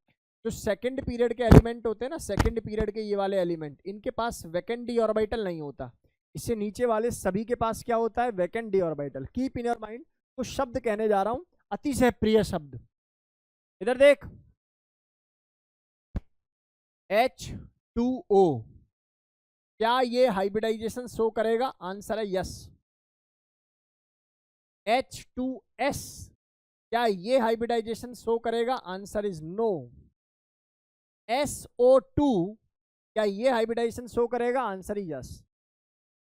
जो सेकंड पीरियड के एलिमेंट होते हैं ना, सेकंड पीरियड के ये वाले एलिमेंट, इनके पास वैकेंट डी ऑर्बिटल नहीं होता। इससे नीचे वाले सभी के पास क्या होता है, vacant D orbital. Keep in your mind. कुछ शब्द कहने जा रहा हूं, अतिशय प्रिय शब्द। इधर देख, H2O, क्या ये हाइब्रिडाइजेशन शो करेगा? आंसर है यस। H2S, क्या ये हाइब्रिडाइजेशन शो करेगा? Answer is no. SO2, क्या ये हाइब्रिडाइजेशन शो करेगा? आंसर ही यस।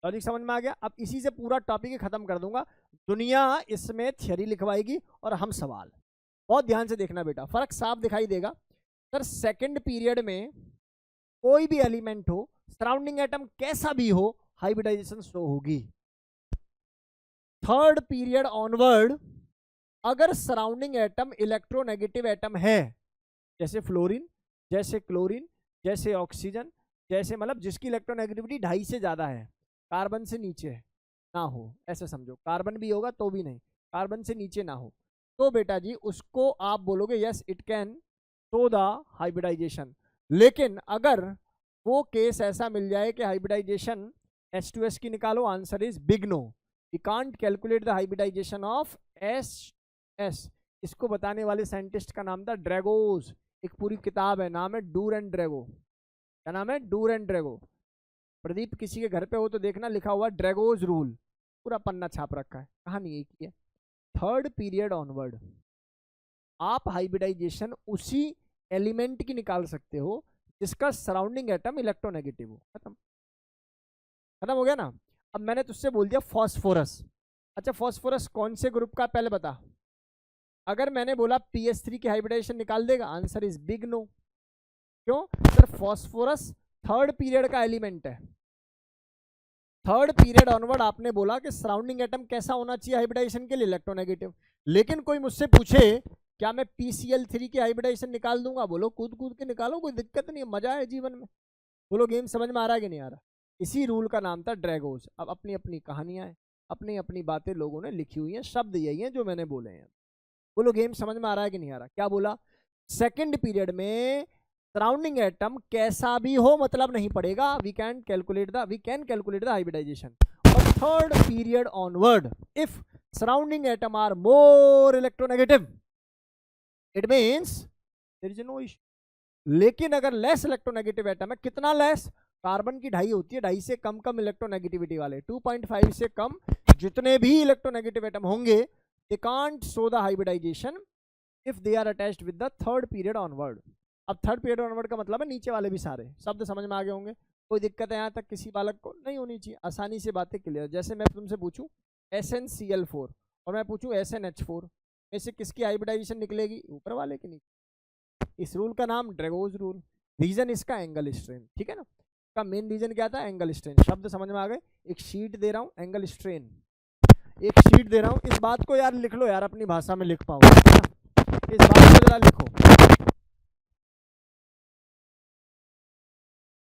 लॉजिक समझ में आ गया। अब इसी से पूरा टॉपिक ही खत्म कर दूंगा। दुनिया इसमें थ्योरी लिखवाएगी और हम सवाल। बहुत ध्यान से देखना बेटा, फर्क साफ दिखाई देगा। सर सेकंड पीरियड में कोई भी एलिमेंट हो, सराउंडिंग एटम कैसा भी हो, हाइब्रिडाइजेशन शो होगी। थर्ड पीरियड ऑनवर्ड अगर सराउंडिंग एटम इलेक्ट्रोनेगेटिव एटम है, जैसे फ्लोरीन, जैसे क्लोरीन, जैसे ऑक्सीजन, जैसे मतलब जिसकी इलेक्ट्रोनेगेटिविटी 2.5 से ज्यादा है, कार्बन से नीचे ना हो, ऐसे समझो। कार्बन भी होगा तो भी नहीं, कार्बन से नीचे ना हो, तो बेटा जी उसको आप बोलोगे yes it can show the hybridization. लेकिन अगर वो केस ऐसा मिल जाए कि हाइब्रिडाइजेशन H2S की निकालो, answer is big no. We can't calculate the hybridization of HS। इसको बताने वाले साइंटिस्ट का नाम था ड्रैगोस। एक पूरी किताब है, नाम है डूर एंड ड्रैगो। क्या नाम है? Door and Drago. प्रदीप किसी के घर पे हो तो देखना, लिखा हुआ ड्रैगोस रूल, पूरा पन्ना छाप रखा है, कहानी एक ही है। थर्ड पीरियड ऑनवर्ड आप हाइब्रिडाइजेशन उसी एलिमेंट की निकाल सकते हो जिसका सराउंडिंग एटम इलेक्ट्रोनेगेटिव हो। खत्म, खत्म हो गया ना। अब मैंने तुझसे बोल दिया फॉस्फोरस। अच्छा फॉस्फोरस कौन से ग्रुप का, पहले बता। अगर मैंने बोला PS3 की हाइब्रिडाइजेशन निकाल देगा, आंसर इज बिग नो। क्यों सर? फॉस्फोरस थर्ड पीरियड का एलिमेंट है। थर्ड पीरियड ऑनवर्ड आपने बोला कि सराउंडिंग एटम कैसा होना चाहिए हाइब्रिडाइजेशन के लिए? इलेक्ट्रोनेगेटिव। लेकिन कोई मुझसे पूछे क्या मैं PCl3 की हाइब्रिडाइजेशन निकाल दूंगा? बोलो कूद कूद के निकालो, कोई दिक्कत नहीं है, मजा है जीवन में। बोलो गेम समझ में आ रहा है कि नहीं आ रहा? इसी रूल का नाम था ड्रैगोस। अब अपनी अपनी कहानियां हैं, अपनी अपनी बातें लोगों ने लिखी हुई हैं, शब्द यही हैं जो मैंने बोले हैं। बोलो गेम समझ में आ रहा है कि नहीं आ रहा? क्या बोला? सेकंड पीरियड में सराउंडिंग एटम कैसा भी हो मतलब नहीं पड़ेगा, we can calculate the hybridization. और third period onward if surrounding atom are more electronegative it means there is no issue. लेकिन अगर लेस इलेक्ट्रोनेगेटिव एटम है, कितना लेस? कार्बन की 2.5 होती है, 2.5 से कम इलेक्ट्रोनेगेटिविटी वाले, 2.5 से कम जितने भी इलेक्ट्रोनेगेटिव एटम होंगे, they can't show the hybridization if they are attached with the third period onward। अब थर्ड पीरियड ऑनवर्ड का मतलब है नीचे वाले भी सारे शब्द समझ में आ गए होंगे। कोई दिक्कत है यहाँ तक किसी बालक को? नहीं होनी चाहिए, आसानी से बातें क्लियर। जैसे मैं तुमसे पूछूं SnCl4 और मैं पूछूं SnH4 में से किसकी हाइब्रिडाइजेशन निकलेगी? ऊपर वाले की निकलेगी। इस रूल का नाम ड्रैगोस रूल। रीजन इसका एंगल स्ट्रेन, ठीक है ना। इसका मेन रीजन क्या था? Angle strain. शब्द समझ में आ गए। एक शीट दे रहा हूँ, एंगल स्ट्रेन, एक शीट दे रहा हूँ। इस बात को यार लिख लो यार, अपनी भाषा में लिख पाओ, इस बात को जरा लिखो।